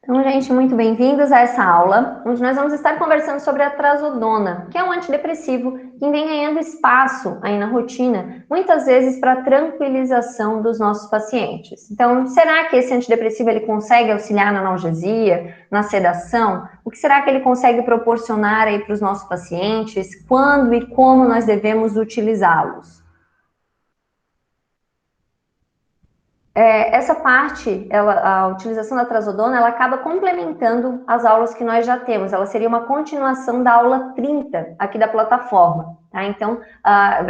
Então, gente, muito bem-vindos a essa aula, onde nós vamos estar conversando sobre a trazodona, que é um antidepressivo que vem ganhando espaço aí na rotina, muitas vezes para a tranquilização dos nossos pacientes. Então, será que esse antidepressivo ele consegue auxiliar na analgesia, na sedação? O que será que ele consegue proporcionar aí para os nossos pacientes? Quando e como nós devemos utilizá-los? Essa parte, a utilização da trazodona, ela acaba complementando as aulas que nós já temos. Ela seria uma continuação da aula 30 aqui da plataforma. Tá? Então,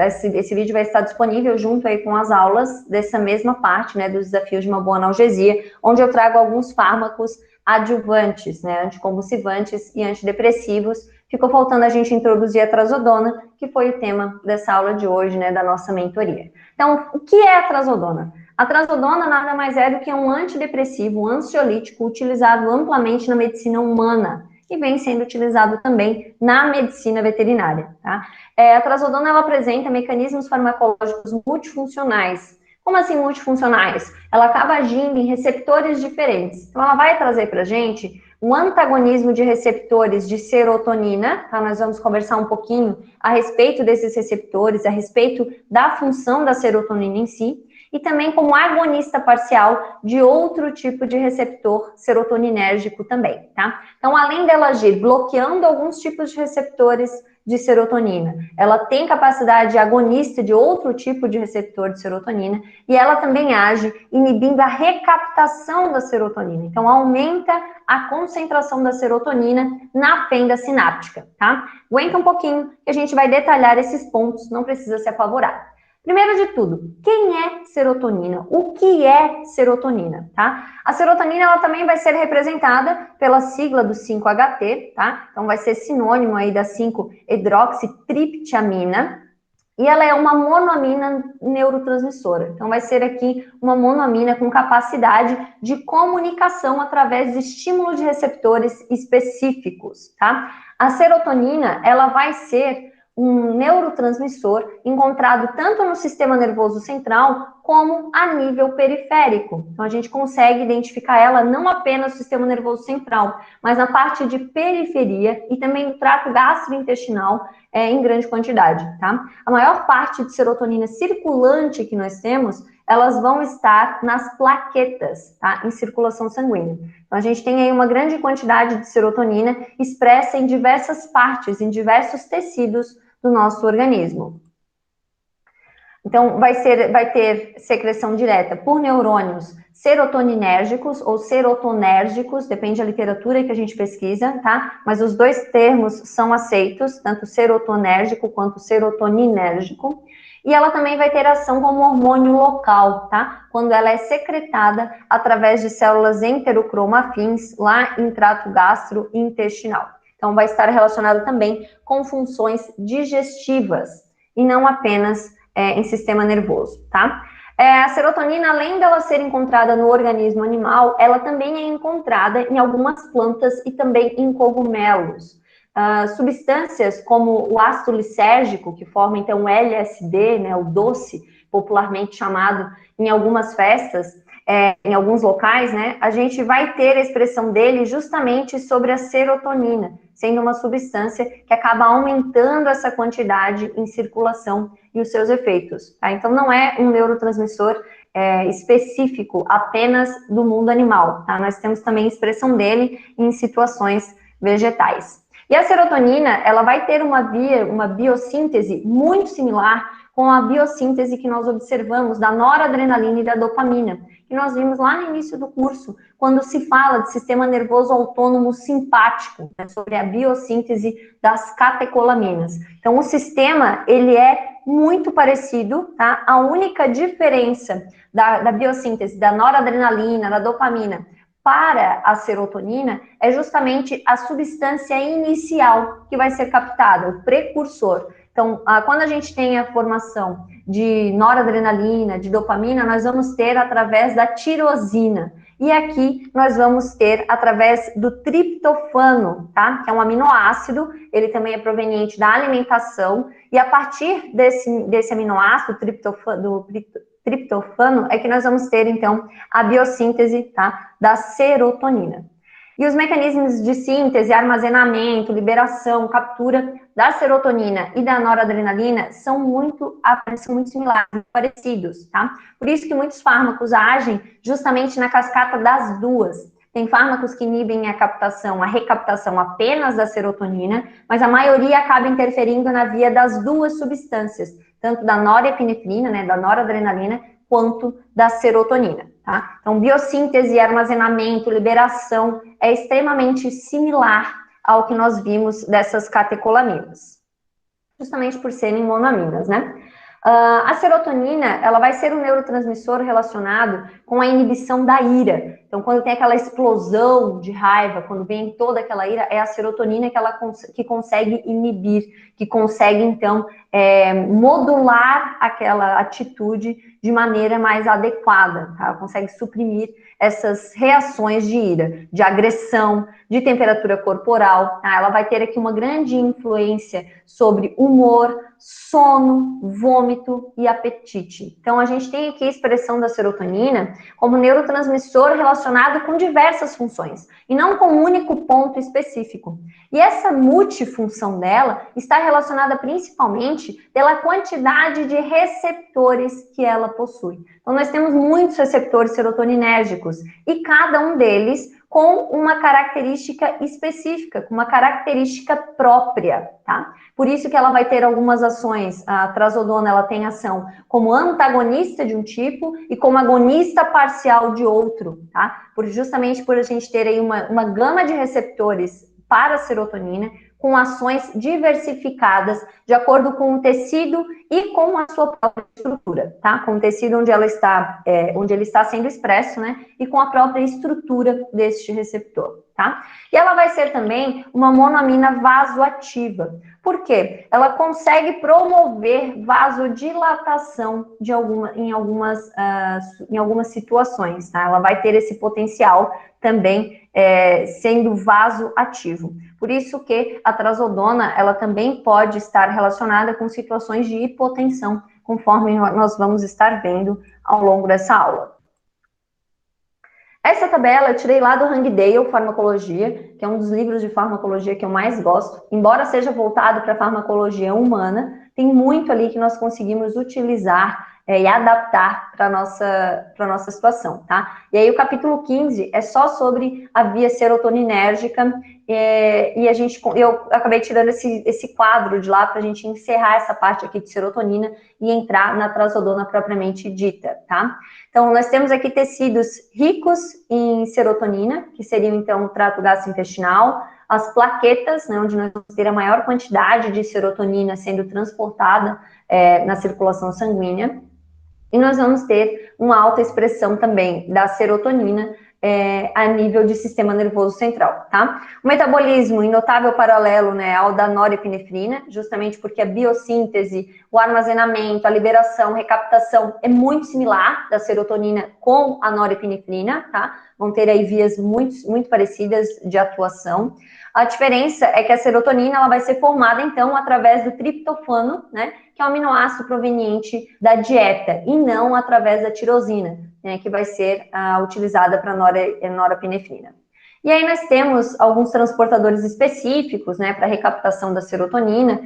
esse vídeo vai estar disponível junto aí com as aulas dessa mesma parte, né, dos desafios de uma boa analgesia, onde eu trago alguns fármacos adjuvantes, né, anticonvulsivantes e antidepressivos. Ficou faltando a gente introduzir a trazodona, que foi o tema dessa aula de hoje, né, da nossa mentoria. Então, o que é a trazodona? A trazodona nada mais é do que um antidepressivo, um ansiolítico utilizado amplamente na medicina humana e vem sendo utilizado também na medicina veterinária. Tá? A trazodona ela apresenta mecanismos farmacológicos multifuncionais. Como assim multifuncionais? Ela acaba agindo em receptores diferentes. Então, ela vai trazer para a gente um antagonismo de receptores de serotonina, tá? Nós vamos conversar um pouquinho a respeito desses receptores, a respeito da função da serotonina em si, e também como agonista parcial de outro tipo de receptor serotoninérgico também, tá? Então, além dela agir bloqueando alguns tipos de receptores de serotonina, ela tem capacidade agonista de outro tipo de receptor de serotonina e ela também age inibindo a recaptação da serotonina. Então, aumenta a concentração da serotonina na fenda sináptica, tá? Aguenta um pouquinho que a gente vai detalhar esses pontos, não precisa se apavorar. Primeiro de tudo, quem é serotonina? O que é serotonina, tá? A serotonina, ela também vai ser representada pela sigla do 5-HT, tá? Então, vai ser sinônimo aí da 5-hidroxitriptamina. E ela é uma monoamina neurotransmissora. Então, vai ser aqui uma monoamina com capacidade de comunicação através de estímulo de receptores específicos, tá? A serotonina, ela vai ser um neurotransmissor encontrado tanto no sistema nervoso central como a nível periférico. Então, a gente consegue identificar ela não apenas no sistema nervoso central, mas na parte de periferia e também no trato gastrointestinal em grande quantidade, tá? A maior parte de serotonina circulante que nós temos, elas vão estar nas plaquetas, tá? Em circulação sanguínea. Então, a gente tem aí uma grande quantidade de serotonina expressa em diversas partes, em diversos tecidos do nosso organismo. Então, vai ter secreção direta por neurônios serotoninérgicos ou serotonérgicos, depende da literatura que a gente pesquisa, tá? Mas os dois termos são aceitos, tanto serotonérgico quanto serotoninérgico. E ela também vai ter ação como hormônio local, tá? Quando ela é secretada através de células enterocromafins lá em trato gastrointestinal. Então, vai estar relacionado também com funções digestivas e não apenas em sistema nervoso, tá? A serotonina, além dela ser encontrada no organismo animal, ela também é encontrada em algumas plantas e também em cogumelos. Substâncias como o ácido lisérgico, que forma então o LSD, né, o doce, popularmente chamado em algumas festas, em alguns locais, né, a gente vai ter a expressão dele justamente sobre a serotonina, sendo uma substância que acaba aumentando essa quantidade em circulação e os seus efeitos. Tá? Então, não é um neurotransmissor específico apenas do mundo animal. Tá? Nós temos também expressão dele em situações vegetais. E a serotonina, ela vai ter uma biossíntese muito similar com a biossíntese que nós observamos da noradrenalina e da dopamina, que nós vimos lá no início do curso, quando se fala de sistema nervoso autônomo simpático, né, sobre a biossíntese das catecolaminas. Então, o sistema, ele é muito parecido, tá? A única diferença da biossíntese da noradrenalina, da dopamina, para a serotonina é justamente a substância inicial que vai ser captada, o precursor. Então, quando a gente tem a formação de noradrenalina, de dopamina, nós vamos ter através da tirosina. E aqui nós vamos ter através do triptofano, tá? Que é um aminoácido, ele também é proveniente da alimentação. E a partir desse aminoácido, triptofano, é que nós vamos ter, então, a biossíntese, tá? Da serotonina. E os mecanismos de síntese, armazenamento, liberação, captura da serotonina e da noradrenalina são muito similares, muito parecidos, tá? Por isso que muitos fármacos agem justamente na cascata das duas. Tem fármacos que inibem a recaptação apenas da serotonina, mas a maioria acaba interferindo na via das duas substâncias, tanto da norepinefrina, né, da noradrenalina, quanto da serotonina, tá? Então, biossíntese, armazenamento, liberação é extremamente similar ao que nós vimos dessas catecolaminas, justamente por serem monoaminas, né? A serotonina, ela vai ser um neurotransmissor relacionado com a inibição da ira. Então, quando tem aquela explosão de raiva, quando vem toda aquela ira, é a serotonina que consegue inibir, que consegue, então, modular aquela atitude de maneira mais adequada, tá? Ela consegue suprimir essas reações de ira, de agressão, de temperatura corporal, tá? Ela vai ter aqui uma grande influência sobre humor, sono, vômito e apetite. Então, a gente tem aqui a expressão da serotonina como neurotransmissor relacionado com diversas funções, e não com um único ponto específico. E essa multifunção dela está relacionada principalmente pela quantidade de receptores que ela possui. Então, nós temos muitos receptores serotoninérgicos, e cada um deles com uma característica específica, com uma característica própria, tá? Por isso que ela vai ter algumas ações, a trazodona, ela tem ação como antagonista de um tipo e como agonista parcial de outro, tá? Justamente por a gente ter aí uma gama de receptores para a serotonina, com ações diversificadas, de acordo com o tecido e com a sua própria estrutura, tá? Com o tecido onde ele está sendo expresso, né? E com a própria estrutura deste receptor, tá? E ela vai ser também uma monoamina vasoativa. Por quê? Ela consegue promover vasodilatação em algumas situações, tá? Ela vai ter esse potencial também sendo vasoativo. Por isso que a trazodona, ela também pode estar relacionada com situações de hipotensão, conforme nós vamos estar vendo ao longo dessa aula. Essa tabela eu tirei lá do Hangdale Farmacologia, que é um dos livros de farmacologia que eu mais gosto. Embora seja voltado para a farmacologia humana, tem muito ali que nós conseguimos utilizar e adaptar para a nossa situação, tá? E aí o capítulo 15 é só sobre a via serotoninérgica, e eu acabei tirando esse quadro de lá para a gente encerrar essa parte aqui de serotonina e entrar na trazodona propriamente dita, tá? Então, nós temos aqui tecidos ricos em serotonina, que seriam, então, o trato gastrointestinal, as plaquetas, né, onde nós vamos ter a maior quantidade de serotonina sendo transportada na circulação sanguínea, e nós vamos ter uma alta expressão também da serotonina a nível de sistema nervoso central, tá? O metabolismo em notável paralelo, né, ao da norepinefrina, justamente porque a biossíntese, o armazenamento, a liberação, a recaptação é muito similar da serotonina com a norepinefrina, tá? Vão ter aí vias muito parecidas de atuação. A diferença é que a serotonina ela vai ser formada, então, através do triptofano, né, que é um aminoácido proveniente da dieta, e não através da tirosina, né, que vai ser utilizada para norepinefrina. E aí nós temos alguns transportadores específicos, né, para recaptação da serotonina,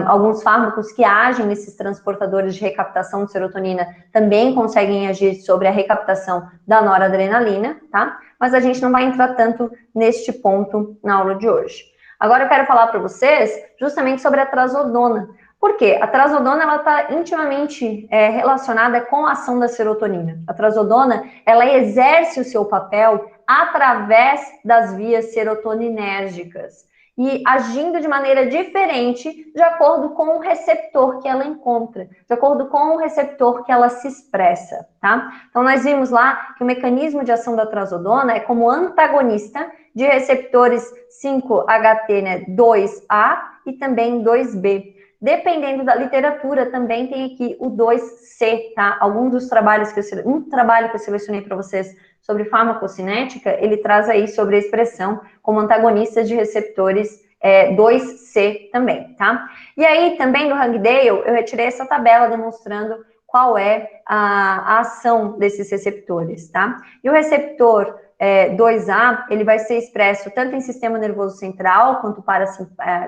alguns fármacos que agem nesses transportadores de recaptação de serotonina também conseguem agir sobre a recaptação da noradrenalina, tá? Mas a gente não vai entrar tanto neste ponto na aula de hoje. Agora eu quero falar para vocês justamente sobre a trazodona. Por quê? A trazodona ela está intimamente relacionada com a ação da serotonina. A trazodona ela exerce o seu papel através das vias serotoninérgicas e agindo de maneira diferente de acordo com o receptor que ela encontra, de acordo com o receptor que ela se expressa, tá? Então, nós vimos lá que o mecanismo de ação da trazodona é como antagonista de receptores 5-HT, né, 2A e também 2B. Dependendo da literatura, também tem aqui o 2C, tá? Alguns dos trabalhos um trabalho que eu selecionei para vocês sobre farmacocinética, ele traz aí sobre a expressão como antagonistas de receptores 2C também, tá? E aí, também no Hangdale, eu retirei essa tabela demonstrando qual é a ação desses receptores, tá? E o receptor 2A, ele vai ser expresso tanto em sistema nervoso central,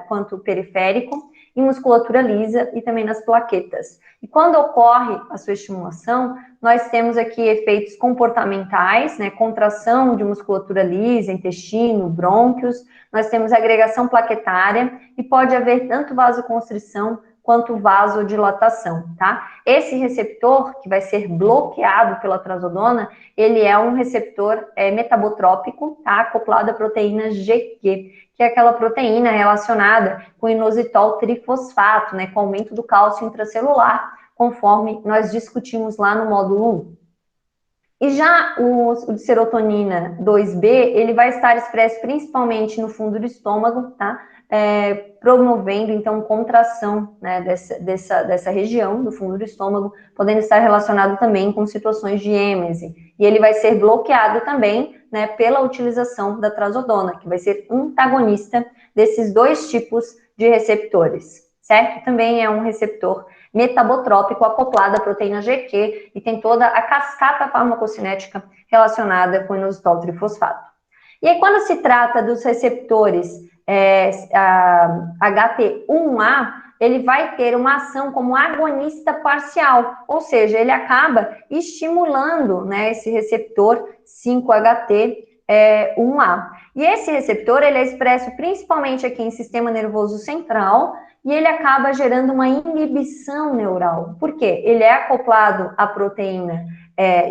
quanto periférico, em musculatura lisa e também nas plaquetas. E quando ocorre a sua estimulação, nós temos aqui efeitos comportamentais, né, contração de musculatura lisa, intestino, brônquios, nós temos agregação plaquetária e pode haver tanto vasoconstrição quanto vasodilatação, tá? Esse receptor, que vai ser bloqueado pela trazodona, ele é um receptor metabotrópico, tá? Acoplado à proteína GQ, que é aquela proteína relacionada com inositol trifosfato, né? Com o aumento do cálcio intracelular, conforme nós discutimos lá no módulo 1. E já o de serotonina 2B, ele vai estar expresso principalmente no fundo do estômago, tá? Promovendo, então, contração, né, dessa região do fundo do estômago, podendo estar relacionado também com situações de êmese. E ele vai ser bloqueado também, né, pela utilização da trazodona, que vai ser antagonista desses dois tipos de receptores, certo? Também é um receptor metabotrópico acoplado à proteína GQ e tem toda a cascata farmacocinética relacionada com o inositol trifosfato. E aí, quando se trata dos receptores HT1A, ele vai ter uma ação como agonista parcial, ou seja, ele acaba estimulando, né, esse receptor 5HT1A. E esse receptor, ele é expresso principalmente aqui em sistema nervoso central, e ele acaba gerando uma inibição neural. Por quê? Ele é acoplado à proteína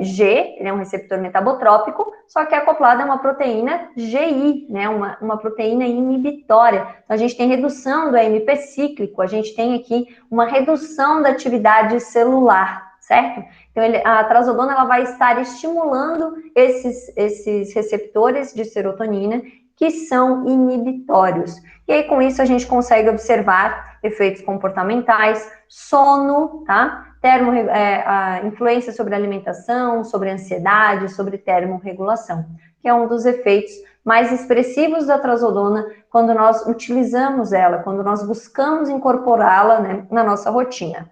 G, ele é um receptor metabotrópico, só que é acoplado a uma proteína GI, né, uma proteína inibitória. Então, a gente tem redução do AMP cíclico, a gente tem aqui uma redução da atividade celular, certo? Então, a trazodona ela vai estar estimulando esses receptores de serotonina que são inibitórios. E aí, com isso, a gente consegue observar efeitos comportamentais, sono, tá? A influência sobre a alimentação, sobre a ansiedade, sobre termorregulação, que é um dos efeitos mais expressivos da trazodona quando nós utilizamos ela, quando nós buscamos incorporá-la, né, na nossa rotina.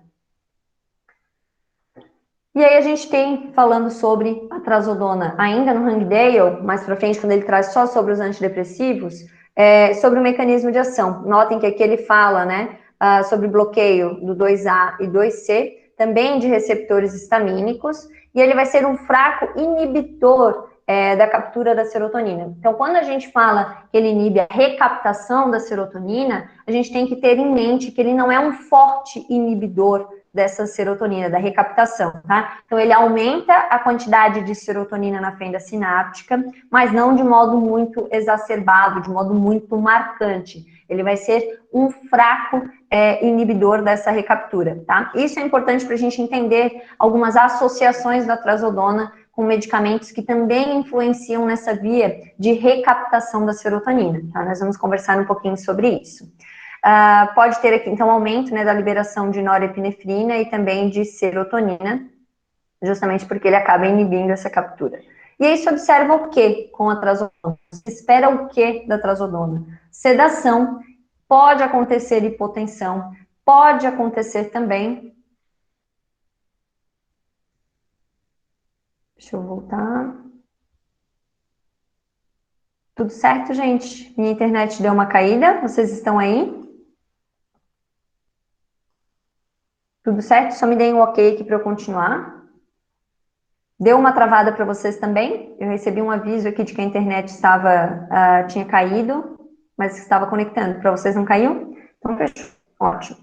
E aí a gente tem, falando sobre a trazodona, ainda no Hangdale, mais pra frente, quando ele traz só sobre os antidepressivos, sobre o mecanismo de ação. Notem que aqui ele fala, né, sobre bloqueio do 2A e 2C, também de receptores histamínicos, e ele vai ser um fraco inibitor da captura da serotonina. Então, quando a gente fala que ele inibe a recaptação da serotonina, a gente tem que ter em mente que ele não é um forte inibidor dessa serotonina, da recaptação, tá? Então, ele aumenta a quantidade de serotonina na fenda sináptica, mas não de modo muito exacerbado, de modo muito marcante. Ele vai ser um fraco inibidor dessa recaptura, tá? Isso é importante para a gente entender algumas associações da trazodona com medicamentos que também influenciam nessa via de recaptação da serotonina, tá? Nós vamos conversar um pouquinho sobre isso. Pode ter aqui, então, aumento, né, da liberação de norepinefrina e também de serotonina, justamente porque ele acaba inibindo essa captura. E aí se observa o que com a trazodona? Se espera o que da trazodona? Sedação, pode acontecer hipotensão, pode acontecer também... Deixa eu voltar. Tudo certo, gente? Minha internet deu uma caída, vocês estão aí? Tudo certo? Só me deem um ok aqui para eu continuar. Deu uma travada para vocês também? Eu recebi um aviso aqui de que a internet tinha caído, mas estava conectando. Para vocês não caiu? Então, fechou. Ótimo.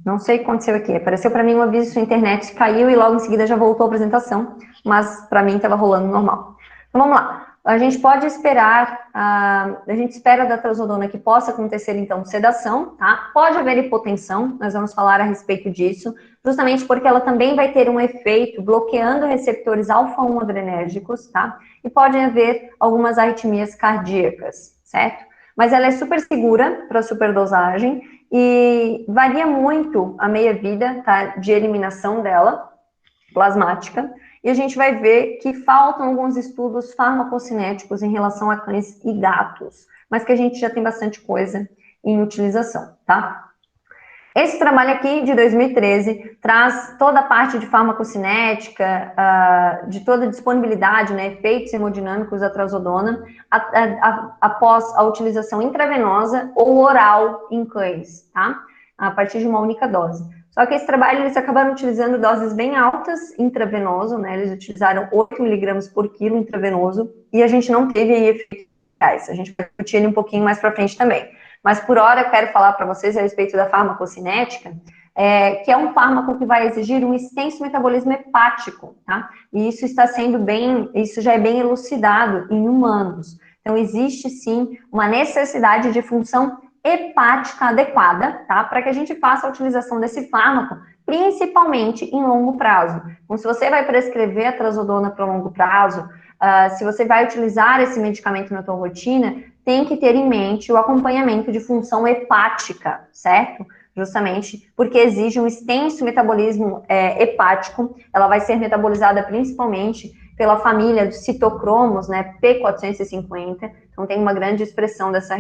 Não sei o que aconteceu aqui. Apareceu para mim um aviso que a internet caiu e logo em seguida já voltou a apresentação, mas para mim estava rolando normal. Então, vamos lá. A gente pode esperar, a gente espera da trazodona que possa acontecer, então, sedação, tá? Pode haver hipotensão, nós vamos falar a respeito disso, justamente porque ela também vai ter um efeito bloqueando receptores alfa-1 adrenérgicos, tá? E pode haver algumas arritmias cardíacas, certo? Mas ela é super segura para superdosagem e varia muito a meia-vida, tá? De eliminação dela, plasmática. E a gente vai ver que faltam alguns estudos farmacocinéticos em relação a cães e gatos, mas que a gente já tem bastante coisa em utilização, tá? Esse trabalho aqui, de 2013, traz toda a parte de farmacocinética, de toda a disponibilidade, né, efeitos hemodinâmicos da trazodona, após a utilização intravenosa ou oral em cães, tá? A partir de uma única dose. Só que esse trabalho, eles acabaram utilizando doses bem altas intravenoso, né, eles utilizaram 8 miligramas por quilo intravenoso, e a gente não teve aí efeitos reais. A gente vai discutir ele um pouquinho mais para frente também. Mas por hora eu quero falar para vocês a respeito da farmacocinética, que é um fármaco que vai exigir um extenso metabolismo hepático, tá? E isso está sendo isso já é bem elucidado em humanos. Então, existe sim uma necessidade de função hepática adequada, tá? Para que a gente faça a utilização desse fármaco, principalmente em longo prazo. Então, se você vai prescrever a trazodona para longo prazo, se você vai utilizar esse medicamento na tua rotina, tem que ter em mente o acompanhamento de função hepática, certo? Justamente porque exige um extenso metabolismo hepático, ela vai ser metabolizada principalmente pela família dos citocromos, né, P450, então tem uma grande expressão dessa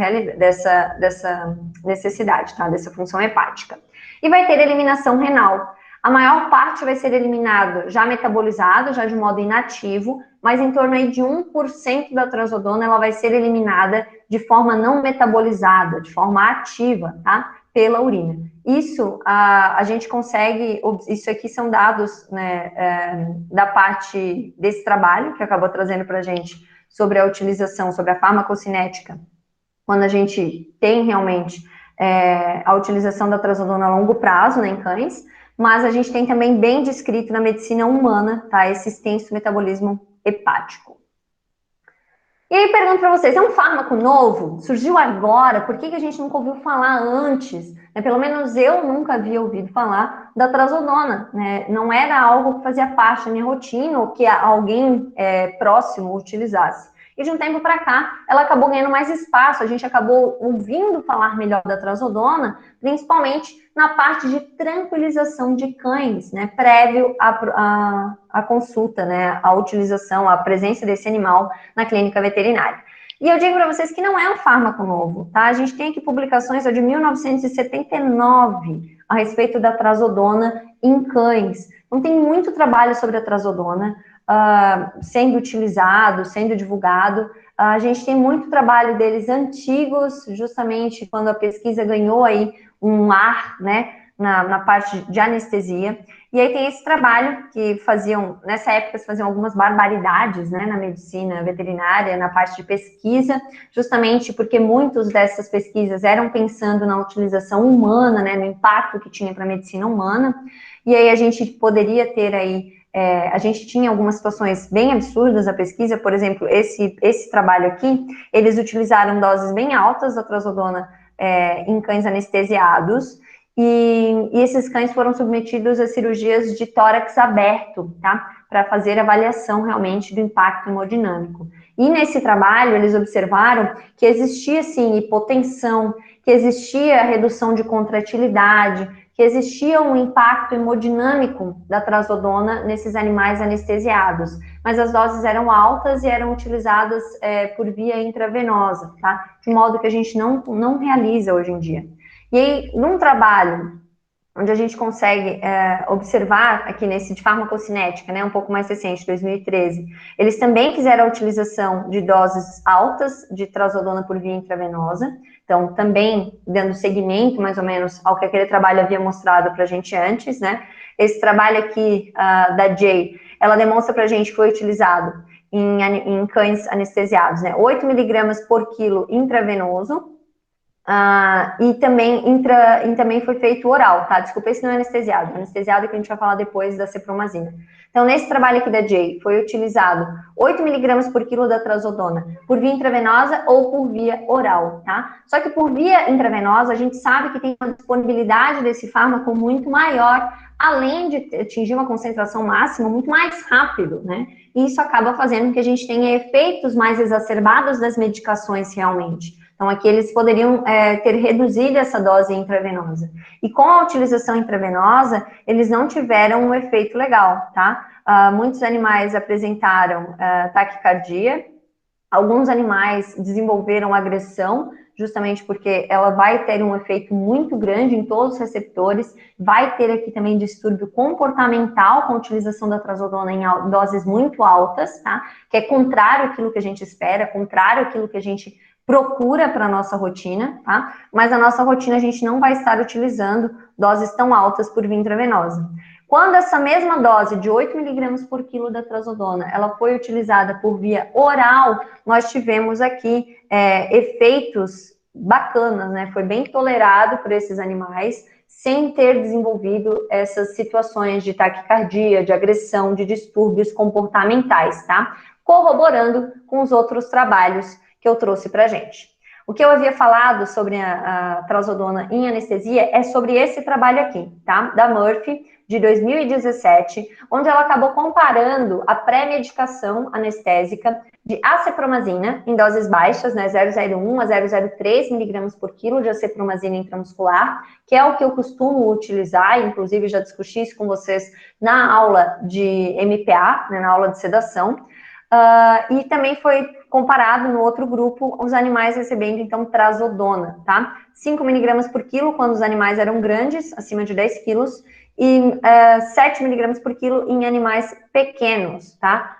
necessidade, tá, dessa função hepática. E vai ter eliminação renal. A maior parte vai ser eliminado já metabolizado, já de modo inativo, mas em torno aí de 1% da trazodona ela vai ser eliminada de forma não metabolizada, de forma ativa, tá? Pela urina. Isso a gente consegue, isso aqui são dados, né, da parte desse trabalho que acabou trazendo para a gente sobre a utilização, sobre a farmacocinética, quando a gente tem realmente a utilização da trazodona a longo prazo, né, em cães, mas a gente tem também bem descrito na medicina humana, tá, esse extenso metabolismo hepático. E aí pergunto para vocês, é um fármaco novo? Surgiu agora? Por que a gente nunca ouviu falar antes? Pelo menos eu nunca havia ouvido falar da trazodona, né? Não era algo que fazia parte da minha rotina ou que alguém próximo utilizasse. E de um tempo para cá, ela acabou ganhando mais espaço, a gente acabou ouvindo falar melhor da trazodona, principalmente na parte de tranquilização de cães, né, prévio à consulta, né, à utilização, à presença desse animal na clínica veterinária. E eu digo para vocês que não é um fármaco novo, tá? A gente tem aqui publicações de 1979 a respeito da trazodona em cães. Então tem muito trabalho sobre a trazodona, sendo utilizado, sendo divulgado. A gente tem muito trabalho deles antigos, justamente quando a pesquisa ganhou aí um ar, né, na parte de anestesia. E aí tem esse trabalho que nessa época se faziam algumas barbaridades, né, na medicina veterinária, na parte de pesquisa, justamente porque muitas dessas pesquisas eram pensando na utilização humana, né, no impacto que tinha para a medicina humana. E aí a gente poderia ter aí a gente tinha algumas situações bem absurdas na pesquisa, por exemplo, esse trabalho aqui, eles utilizaram doses bem altas da trazodona em cães anestesiados, e esses cães foram submetidos a cirurgias de tórax aberto, tá? Para fazer avaliação realmente do impacto hemodinâmico. E nesse trabalho, eles observaram que existia, sim, hipotensão, que existia redução de contratilidade, que existia um impacto hemodinâmico da trazodona nesses animais anestesiados, mas as doses eram altas e eram utilizadas por via intravenosa, tá? De modo que a gente não realiza hoje em dia. E aí, num trabalho onde a gente consegue observar aqui nesse de farmacocinética, né, um pouco mais recente, 2013, eles também fizeram a utilização de doses altas de trazodona por via intravenosa, então também dando seguimento mais ou menos ao que aquele trabalho havia mostrado para a gente antes, né? Esse trabalho aqui da Jay, ela demonstra para a gente que foi utilizado em cães anestesiados, né? 8 miligramas por quilo intravenoso, e também foi feito oral, tá? Desculpa, esse não é anestesiado. O anestesiado é que a gente vai falar depois da cepromazina. Então, nesse trabalho aqui da Jay, foi utilizado 8 miligramas por quilo da trazodona por via intravenosa ou por via oral, tá? Só que por via intravenosa, a gente sabe que tem uma disponibilidade desse fármaco muito maior, além de atingir uma concentração máxima muito mais rápido, né? E isso acaba fazendo com que a gente tenha efeitos mais exacerbados das medicações realmente. Então, aqui eles poderiam ter reduzido essa dose intravenosa. E com a utilização intravenosa, eles não tiveram um efeito legal, tá? Muitos animais apresentaram taquicardia, alguns animais desenvolveram agressão justamente porque ela vai ter um efeito muito grande em todos os receptores, vai ter aqui também distúrbio comportamental com a utilização da trazodona em doses muito altas, tá? Que é contrário àquilo que a gente espera, contrário àquilo que a gente procura para a nossa rotina, tá? Mas a nossa rotina a gente não vai estar utilizando doses tão altas por via intravenosa. Quando essa mesma dose de 8 miligramas por quilo da trazodona, ela foi utilizada por via oral, nós tivemos aqui efeitos bacanas, né? Foi bem tolerado por esses animais, sem ter desenvolvido essas situações de taquicardia, de agressão, de distúrbios comportamentais, tá? Corroborando com os outros trabalhos que eu trouxe para a gente. O que eu havia falado sobre a trazodona em anestesia é sobre esse trabalho aqui, tá? Da Murphy, de 2017, onde ela acabou comparando a pré-medicação anestésica de acepromazina em doses baixas, né, 0,01 a 0,03 miligramas por quilo de acepromazina intramuscular, que é o que eu costumo utilizar, inclusive já discuti isso com vocês na aula de MPA, né, na aula de sedação. E também foi comparado no outro grupo os animais recebendo, então, trazodona, tá? 5 miligramas por quilo quando os animais eram grandes, acima de 10 quilos, e 7 miligramas por quilo em animais pequenos, tá?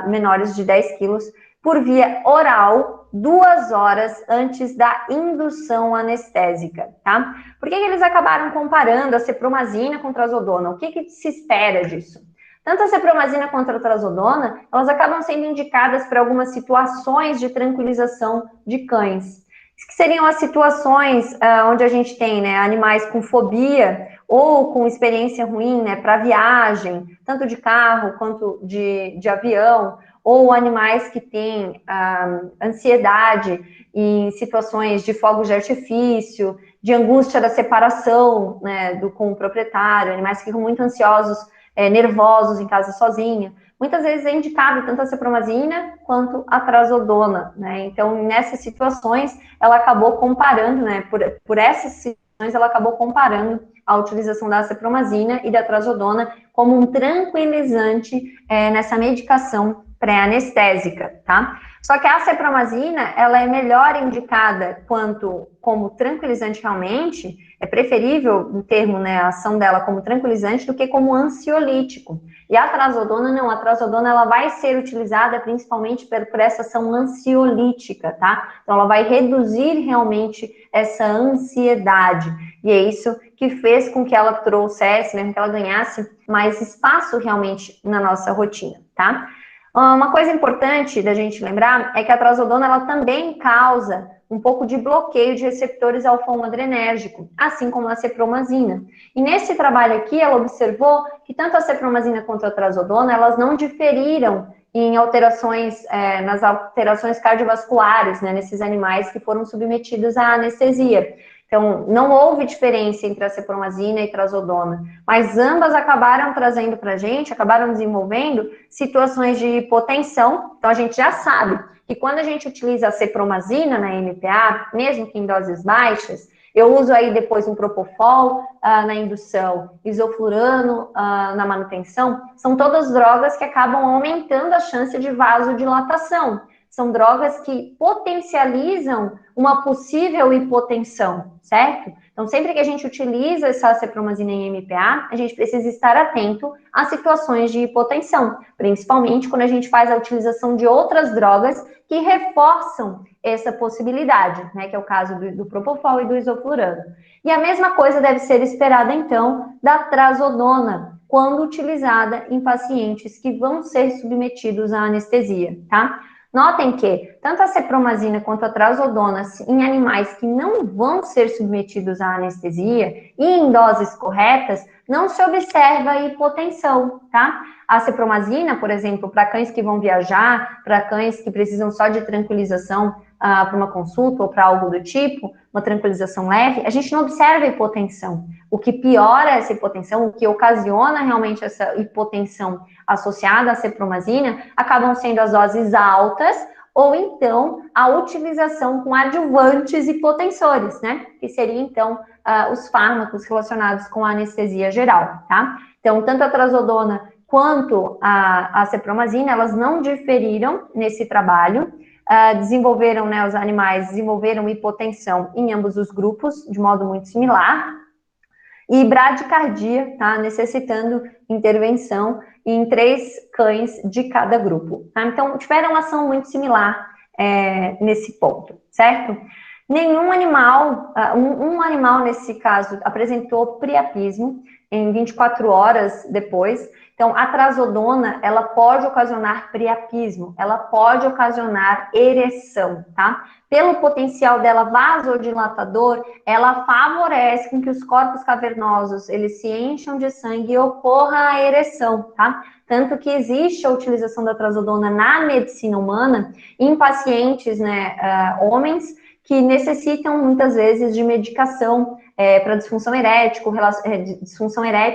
Menores de 10 quilos, por via oral, 2 horas antes da indução anestésica, tá? Por que eles acabaram comparando a cepromazina com trazodona? O que se espera disso? Tanto a cepromazina quanto a trazodona, elas acabam sendo indicadas para algumas situações de tranquilização de cães. Que seriam as situações onde a gente tem, né, animais com fobia ou com experiência ruim, né, para viagem, tanto de carro quanto de avião, ou animais que têm ansiedade em situações de fogos de artifício, de angústia da separação, né, com o proprietário, animais que ficam muito ansiosos, nervosos em casa sozinha. Muitas vezes é indicado tanto a cepromazina quanto a trazodona, né? Então, nessas situações, ela acabou comparando, né? Por essas situações, ela acabou comparando a utilização da cepromazina e da trazodona como um tranquilizante nessa medicação pré-anestésica, tá? Só que a cepromazina, ela é melhor indicada como tranquilizante realmente, é preferível o termo, né, a ação dela como tranquilizante do que como ansiolítico. E a trazodona não, a trazodona ela vai ser utilizada principalmente por essa ação ansiolítica, tá? Então ela vai reduzir realmente essa ansiedade. E é isso que fez com que ela trouxesse, né, que ela ganhasse mais espaço realmente na nossa rotina, tá? Uma coisa importante da gente lembrar é que a trazodona ela também causa um pouco de bloqueio de receptores alfa-1 adrenérgico, assim como a cepromazina. E nesse trabalho aqui, ela observou que tanto a cepromazina quanto a trazodona, elas não diferiram em alterações, nas alterações cardiovasculares, né, nesses animais que foram submetidos à anestesia. Então, não houve diferença entre a cepromazina e trazodona, mas ambas acabaram trazendo para a gente, acabaram desenvolvendo situações de hipotensão. Então, a gente já sabe que quando a gente utiliza a cepromazina na MPA, mesmo que em doses baixas, eu uso aí depois um propofol na indução, isoflurano na manutenção, são todas drogas que acabam aumentando a chance de vasodilatação. São drogas que potencializam uma possível hipotensão, certo? Então, sempre que a gente utiliza essa cepromazina em MPA, a gente precisa estar atento a situações de hipotensão, principalmente quando a gente faz a utilização de outras drogas que reforçam essa possibilidade, né? Que é o caso do propofol e do isoflurano. E a mesma coisa deve ser esperada, então, da trazodona, quando utilizada em pacientes que vão ser submetidos à anestesia, tá? Notem que tanto a cepromazina quanto a trazodona em animais que não vão ser submetidos à anestesia e em doses corretas, não se observa a hipotensão, tá? A cepromazina, por exemplo, para cães que vão viajar, para cães que precisam só de tranquilização para uma consulta ou para algo do tipo, uma tranquilização leve, a gente não observa a hipotensão. O que piora essa hipotensão, o que ocasiona realmente essa hipotensão associada à cepromazina, acabam sendo as doses altas ou então a utilização com adjuvantes hipotensores, né? Que seria então os fármacos relacionados com a anestesia geral, tá? Então, tanto a trazodona quanto a cepromazina, elas não diferiram nesse trabalho. desenvolveram, né, os animais desenvolveram hipotensão em ambos os grupos, de modo muito similar, e bradicardia, tá, necessitando intervenção em 3 cães de cada grupo, tá? Então, tiveram uma ação muito similar nesse ponto, certo? Nenhum animal, um animal nesse caso apresentou priapismo em 24 horas depois. Então, a trazodona, ela pode ocasionar priapismo, ela pode ocasionar ereção, tá? Pelo potencial dela vasodilatador, ela favorece com que os corpos cavernosos, eles se encham de sangue e ocorra a ereção, tá? Tanto que existe a utilização da trazodona na medicina humana em pacientes, né, homens, que necessitam muitas vezes de medicação para disfunção erétil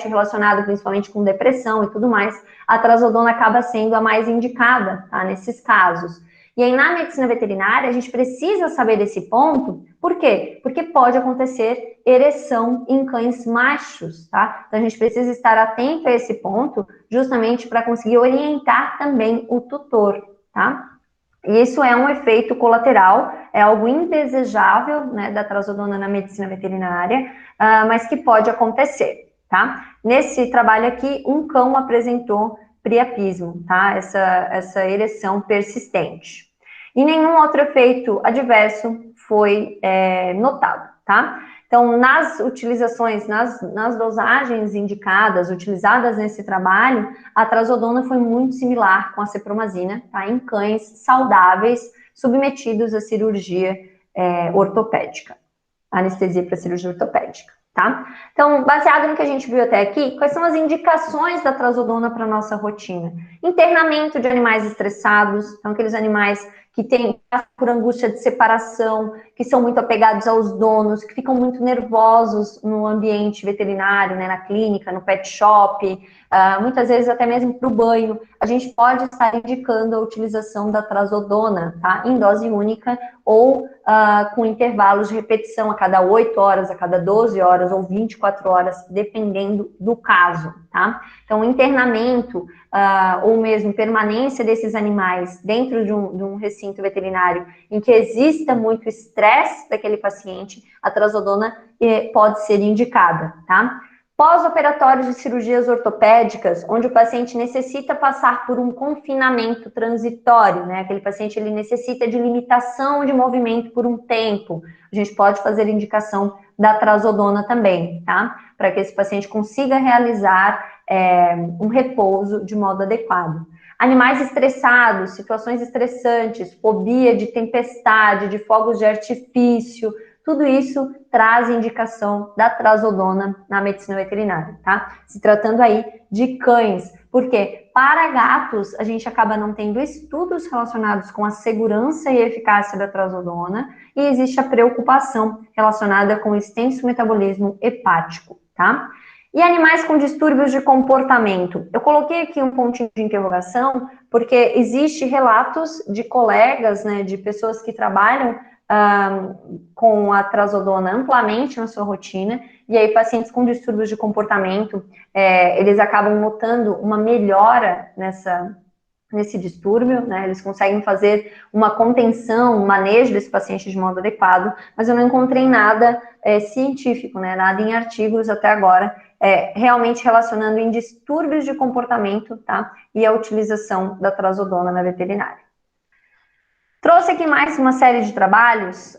relacionada principalmente com depressão e tudo mais. A trazodona acaba sendo a mais indicada, tá, nesses casos. E aí, na medicina veterinária, a gente precisa saber desse ponto. Por quê? Porque pode acontecer ereção em cães machos, tá? Então, a gente precisa estar atento a esse ponto, justamente para conseguir orientar também o tutor, tá? E isso é um efeito colateral, é algo indesejável, né, da trazodona na medicina veterinária, mas que pode acontecer, tá? Nesse trabalho aqui, um cão apresentou priapismo, tá? Essa ereção persistente. E nenhum outro efeito adverso foi notado, tá? Então, nas utilizações, nas dosagens indicadas, utilizadas nesse trabalho, a trazodona foi muito similar com a cepromazina, tá? Em cães saudáveis submetidos à cirurgia ortopédica, anestesia para cirurgia ortopédica, tá? Então, baseado no que a gente viu até aqui, quais são as indicações da trazodona para nossa rotina? Internamento de animais estressados, então aqueles animais que têm por angústia de separação, que são muito apegados aos donos, que ficam muito nervosos no ambiente veterinário, né, na clínica, no pet shop, muitas vezes até mesmo para o banho. A gente pode estar indicando a utilização da trazodona, tá? Em dose única ou com intervalos de repetição a cada 8 horas, a cada 12 horas ou 24 horas, dependendo do caso, tá? Então, internamento ou mesmo permanência desses animais dentro de um recinto veterinário em que exista muito estresse daquele paciente, a trazodona pode ser indicada, tá? Pós-operatórios de cirurgias ortopédicas, onde o paciente necessita passar por um confinamento transitório, né? Aquele paciente, ele necessita de limitação de movimento por um tempo. A gente pode fazer indicação da trazodona também, tá? Para que esse paciente consiga realizar um repouso de modo adequado. Animais estressados, situações estressantes, fobia de tempestade, de fogos de artifício, tudo isso traz indicação da trazodona na medicina veterinária, tá? Se tratando aí de cães, porque para gatos a gente acaba não tendo estudos relacionados com a segurança e eficácia da trazodona e existe a preocupação relacionada com o extenso metabolismo hepático, tá? E animais com distúrbios de comportamento? Eu coloquei aqui um pontinho de interrogação, porque existe relatos de colegas, né, de pessoas que trabalham com a trazodona amplamente na sua rotina, e aí pacientes com distúrbios de comportamento, eles acabam notando uma melhora nesse distúrbio, né? Eles conseguem fazer uma contenção, um manejo desse paciente de modo adequado, mas eu não encontrei nada científico, né? Nada em artigos até agora, realmente relacionando em distúrbios de comportamento, tá? E a utilização da trazodona na veterinária. Trouxe aqui mais uma série de trabalhos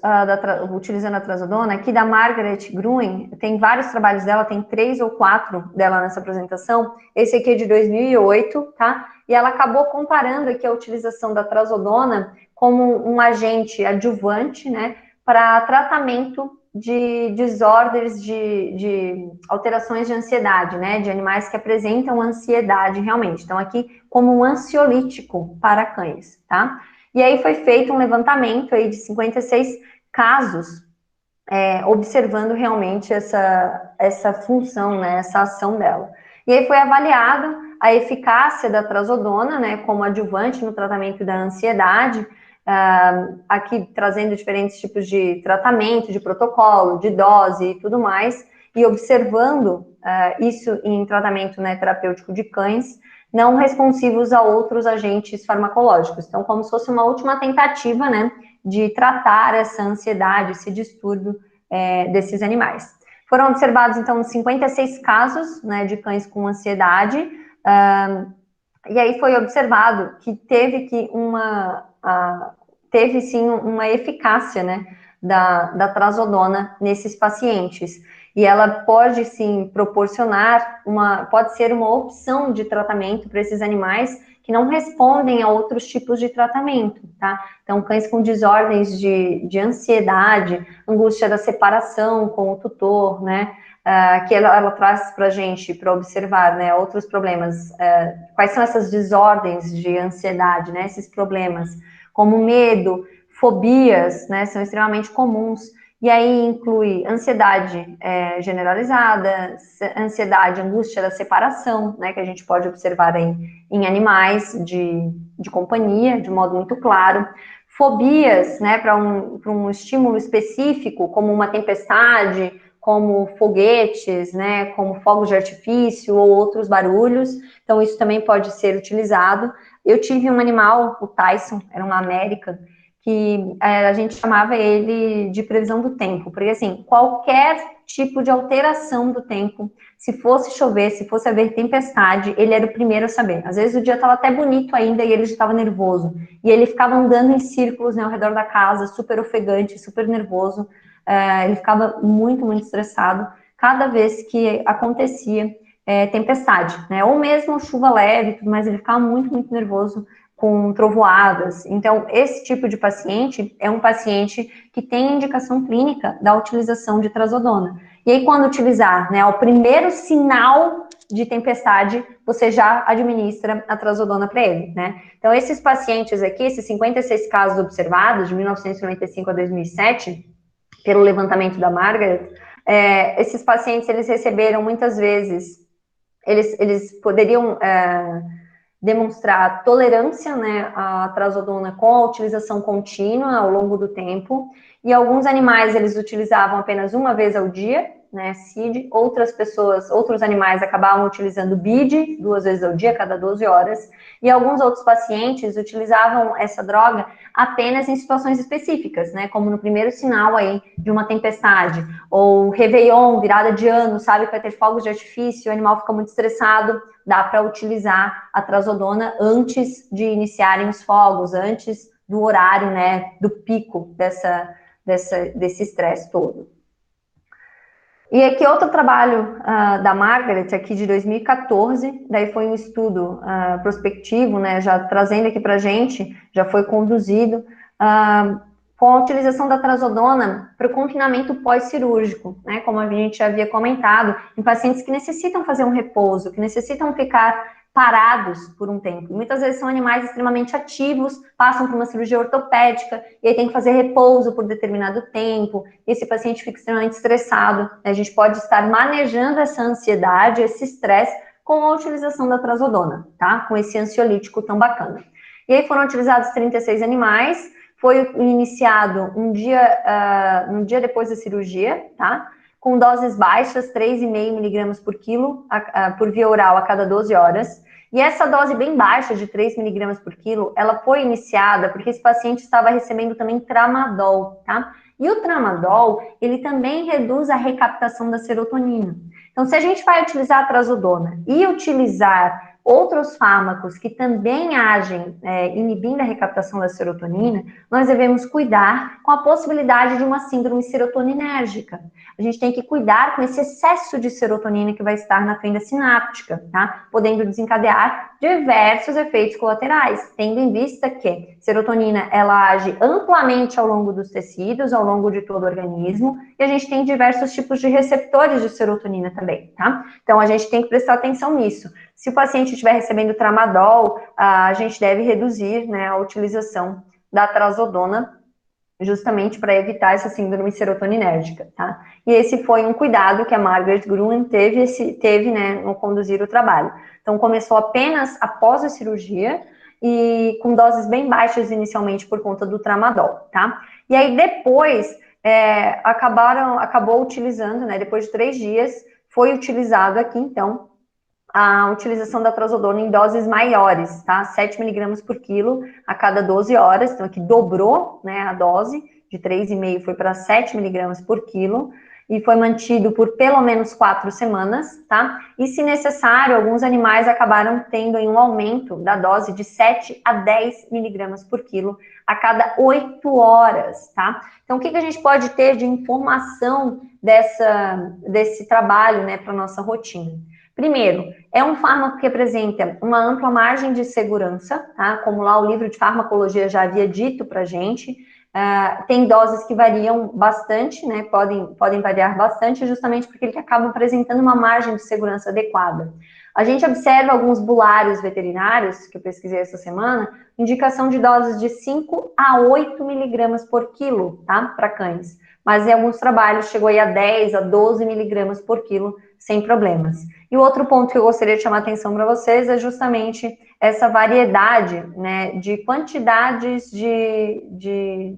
utilizando a trazodona, aqui da Margaret Gruen, tem vários trabalhos dela, tem 3 ou 4 dela nessa apresentação, esse aqui é de 2008, tá? E ela acabou comparando aqui a utilização da trazodona como um agente adjuvante, né, para tratamento de desordens, de alterações de ansiedade, né, de animais que apresentam ansiedade realmente. Então, aqui como um ansiolítico para cães, tá? E aí foi feito um levantamento aí de 56 casos, observando realmente essa função, né, essa ação dela. E aí foi avaliado a eficácia da trazodona, né, como adjuvante no tratamento da ansiedade, aqui trazendo diferentes tipos de tratamento, de protocolo, de dose e tudo mais, e observando isso em tratamento, né, terapêutico de cães. não responsivos a outros agentes farmacológicos. Então, como se fosse uma última tentativa, né, de tratar essa ansiedade, esse distúrbio desses animais. Foram observados, então, 56 casos, né, de cães com ansiedade, e aí foi observado que teve sim uma eficácia, né, da trazodona nesses pacientes. E ela pode sim proporcionar pode ser uma opção de tratamento para esses animais que não respondem a outros tipos de tratamento, tá? Então, cães com desordens de ansiedade, angústia da separação com o tutor, né? Que ela traz para a gente, para observar, né, outros problemas. Quais são essas desordens de ansiedade, né, esses problemas, como medo, fobias, né, são extremamente comuns, e aí inclui ansiedade generalizada, ansiedade, angústia da separação, né, que a gente pode observar em animais de companhia, de modo muito claro, fobias, né, para um estímulo específico, como uma tempestade, como foguetes, né, como fogos de artifício ou outros barulhos, então isso também pode ser utilizado. Eu tive um animal, o Tyson, era uma América, que a gente chamava ele de previsão do tempo, porque assim, qualquer tipo de alteração do tempo, se fosse chover, se fosse haver tempestade, ele era o primeiro a saber. Às vezes o dia estava até bonito ainda e ele já estava nervoso, e ele ficava andando em círculos, né, ao redor da casa, super ofegante, super nervoso, ele ficava muito, muito estressado cada vez que acontecia tempestade, né? Ou mesmo chuva leve, mas ele ficava muito, muito nervoso com trovoadas. Então, esse tipo de paciente é um paciente que tem indicação clínica da utilização de trazodona. E aí, quando utilizar, né, o primeiro sinal de tempestade, você já administra a trazodona para ele, né? Então, esses pacientes aqui, esses 56 casos observados, de 1995 a 2007, pelo levantamento da Margaret, esses pacientes, eles receberam muitas vezes, eles poderiam demonstrar tolerância, né, à trazodona com a utilização contínua ao longo do tempo, e alguns animais eles utilizavam apenas uma vez ao dia, né, CID, outros animais acabavam utilizando BID 2 vezes ao dia, cada 12 horas, e alguns outros pacientes utilizavam essa droga apenas em situações específicas, né, como no primeiro sinal aí de uma tempestade, ou Réveillon, virada de ano, sabe que vai ter fogos de artifício, o animal fica muito estressado, dá para utilizar a trazodona antes de iniciarem os fogos, antes do horário, né, do pico desse estresse todo. E aqui outro trabalho da Margaret, aqui de 2014, daí foi um estudo prospectivo, né, já trazendo aqui para a gente, já foi conduzido, com a utilização da trazodona para o confinamento pós-cirúrgico, né, como a gente já havia comentado, em pacientes que necessitam fazer um repouso, que necessitam ficar parados por um tempo. Muitas vezes são animais extremamente ativos, passam por uma cirurgia ortopédica e aí tem que fazer repouso por determinado tempo, e esse paciente fica extremamente estressado, né? A gente pode estar manejando essa ansiedade, esse estresse, com a utilização da trazodona, tá? Com esse ansiolítico tão bacana. E aí foram utilizados 36 animais, foi iniciado um dia depois da cirurgia, tá? Com doses baixas, 3,5 miligramas por quilo, por via oral a cada 12 horas. E essa dose bem baixa, de 3 miligramas por quilo, ela foi iniciada porque esse paciente estava recebendo também tramadol, tá? E o tramadol, ele também reduz a recaptação da serotonina. Então, se a gente vai utilizar a trazodona e utilizar outros fármacos que também agem inibindo a recaptação da serotonina, nós devemos cuidar com a possibilidade de uma síndrome serotoninérgica. A gente tem que cuidar com esse excesso de serotonina que vai estar na fenda sináptica, tá? Podendo desencadear diversos efeitos colaterais, tendo em vista que serotonina, ela age amplamente ao longo dos tecidos, ao longo de todo o organismo, e a gente tem diversos tipos de receptores de serotonina também, tá? Então, a gente tem que prestar atenção nisso. Se o paciente estiver recebendo tramadol, a gente deve reduzir, né, a utilização da trazodona, justamente para evitar essa síndrome serotoninérgica, tá? E esse foi um cuidado que a Margaret Gruen teve, né, no conduzir o trabalho. Então, começou apenas após a cirurgia e com doses bem baixas inicialmente por conta do tramadol, tá? E aí depois acabou utilizando, né, depois de 3 dias, foi utilizado aqui, então, a utilização da trazodona em doses maiores, tá? 7 miligramas por quilo a cada 12 horas, então aqui dobrou, né, a dose, de 3,5 foi para 7 miligramas por quilo, e foi mantido por pelo menos 4 semanas, tá? E se necessário, alguns animais acabaram tendo um aumento da dose de 7 a 10 miligramas por quilo a cada 8 horas, tá? Então, o que a gente pode ter de informação desse trabalho, né, para nossa rotina? Primeiro, é um fármaco que apresenta uma ampla margem de segurança, tá? Como lá o livro de farmacologia já havia dito para a gente. Tem doses que variam bastante, né? Podem variar bastante, justamente porque ele acaba apresentando uma margem de segurança adequada. A gente observa alguns bulários veterinários, que eu pesquisei essa semana, indicação de doses de 5 a 8 miligramas por quilo, tá? Para cães. Mas em alguns trabalhos chegou aí a 10 a 12 miligramas por quilo, sem problemas. E o outro ponto que eu gostaria de chamar a atenção para vocês é justamente essa variedade, né, de quantidades de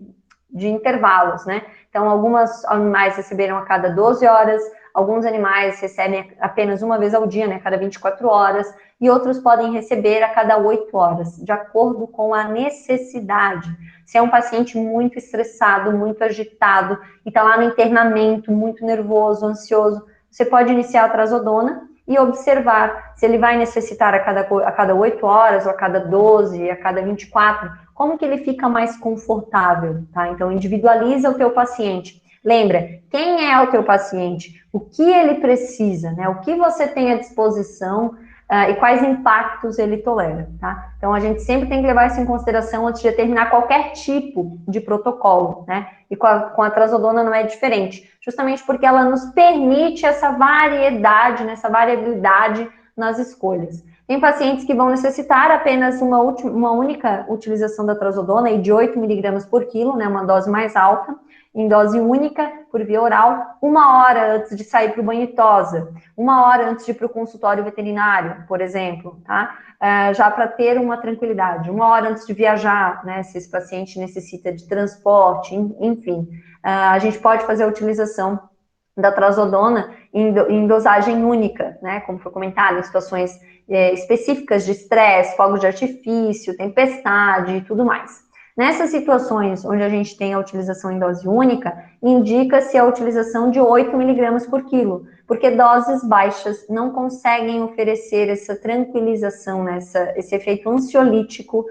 intervalos, né? Então, alguns animais receberam a cada 12 horas, alguns animais recebem apenas uma vez ao dia, né, a cada 24 horas, e outros podem receber a cada 8 horas, de acordo com a necessidade. Se é um paciente muito estressado, muito agitado, e está lá no internamento, muito nervoso, ansioso, você pode iniciar a trazodona e observar se ele vai necessitar a cada 8 horas, ou a cada 12, a cada 24, como que ele fica mais confortável, tá? Então, individualiza o teu paciente. Lembra, quem é o teu paciente? O que ele precisa, né? O que você tem à disposição e quais impactos ele tolera, tá? Então, a gente sempre tem que levar isso em consideração antes de determinar qualquer tipo de protocolo, né? E com a trazodona não é diferente, justamente porque ela nos permite essa variedade, né, essa variabilidade nas escolhas. Tem pacientes que vão necessitar apenas uma única utilização da trazodona, de 8 miligramas por quilo, né, uma dose mais alta, em dose única, por via oral, 1 hora antes de sair para o banho e tosa, 1 hora antes de ir para o consultório veterinário, por exemplo, tá? Já para ter uma tranquilidade, 1 hora antes de viajar, né, se esse paciente necessita de transporte, enfim. A gente pode fazer a utilização da trazodona em dosagem única, né, como foi comentado, em situações específicas de estresse, fogos de artifício, tempestade e tudo mais. Nessas situações onde a gente tem a utilização em dose única, indica-se a utilização de 8 miligramas por quilo, porque doses baixas não conseguem oferecer essa tranquilização, né, esse efeito ansiolítico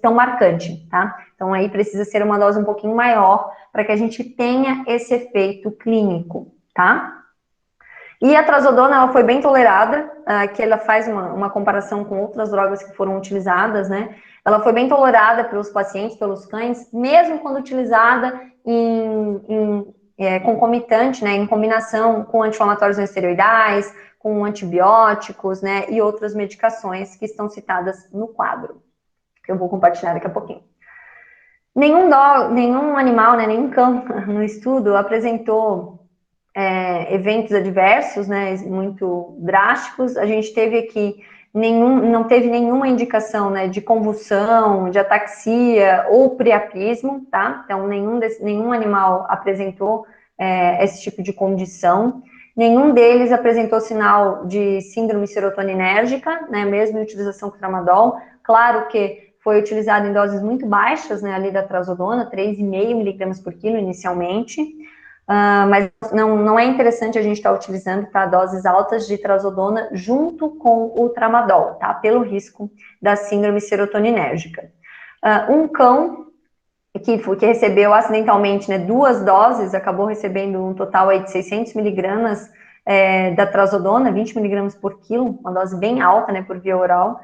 tão marcante, tá? Então, aí precisa ser uma dose um pouquinho maior para que a gente tenha esse efeito clínico, tá? E a trazodona, ela foi bem tolerada, que ela faz uma comparação com outras drogas que foram utilizadas, né? Ela foi bem tolerada pelos pacientes, pelos cães, mesmo quando utilizada concomitante, né, em combinação com anti-inflamatórios não esteroidais, com antibióticos, né, e outras medicações que estão citadas no quadro, que eu vou compartilhar daqui a pouquinho. Nenhum animal, né, nenhum cão no estudo apresentou eventos adversos, né, muito drásticos. A gente teve aqui não teve nenhuma indicação, né, de convulsão, de ataxia ou priapismo, tá? Então, nenhum animal apresentou esse tipo de condição. Nenhum deles apresentou sinal de síndrome serotoninérgica, né, mesmo em utilização com tramadol. Claro que foi utilizado em doses muito baixas, né, ali da trazodona, 3,5 miligramas por quilo inicialmente. Mas não é interessante a gente estar utilizando, tá, doses altas de trazodona junto com o tramadol, tá, pelo risco da síndrome serotoninérgica. Um cão que recebeu acidentalmente, né, 2 doses, acabou recebendo um total aí de 600 miligramas da trazodona, 20 miligramas por quilo, uma dose bem alta, né, por via oral.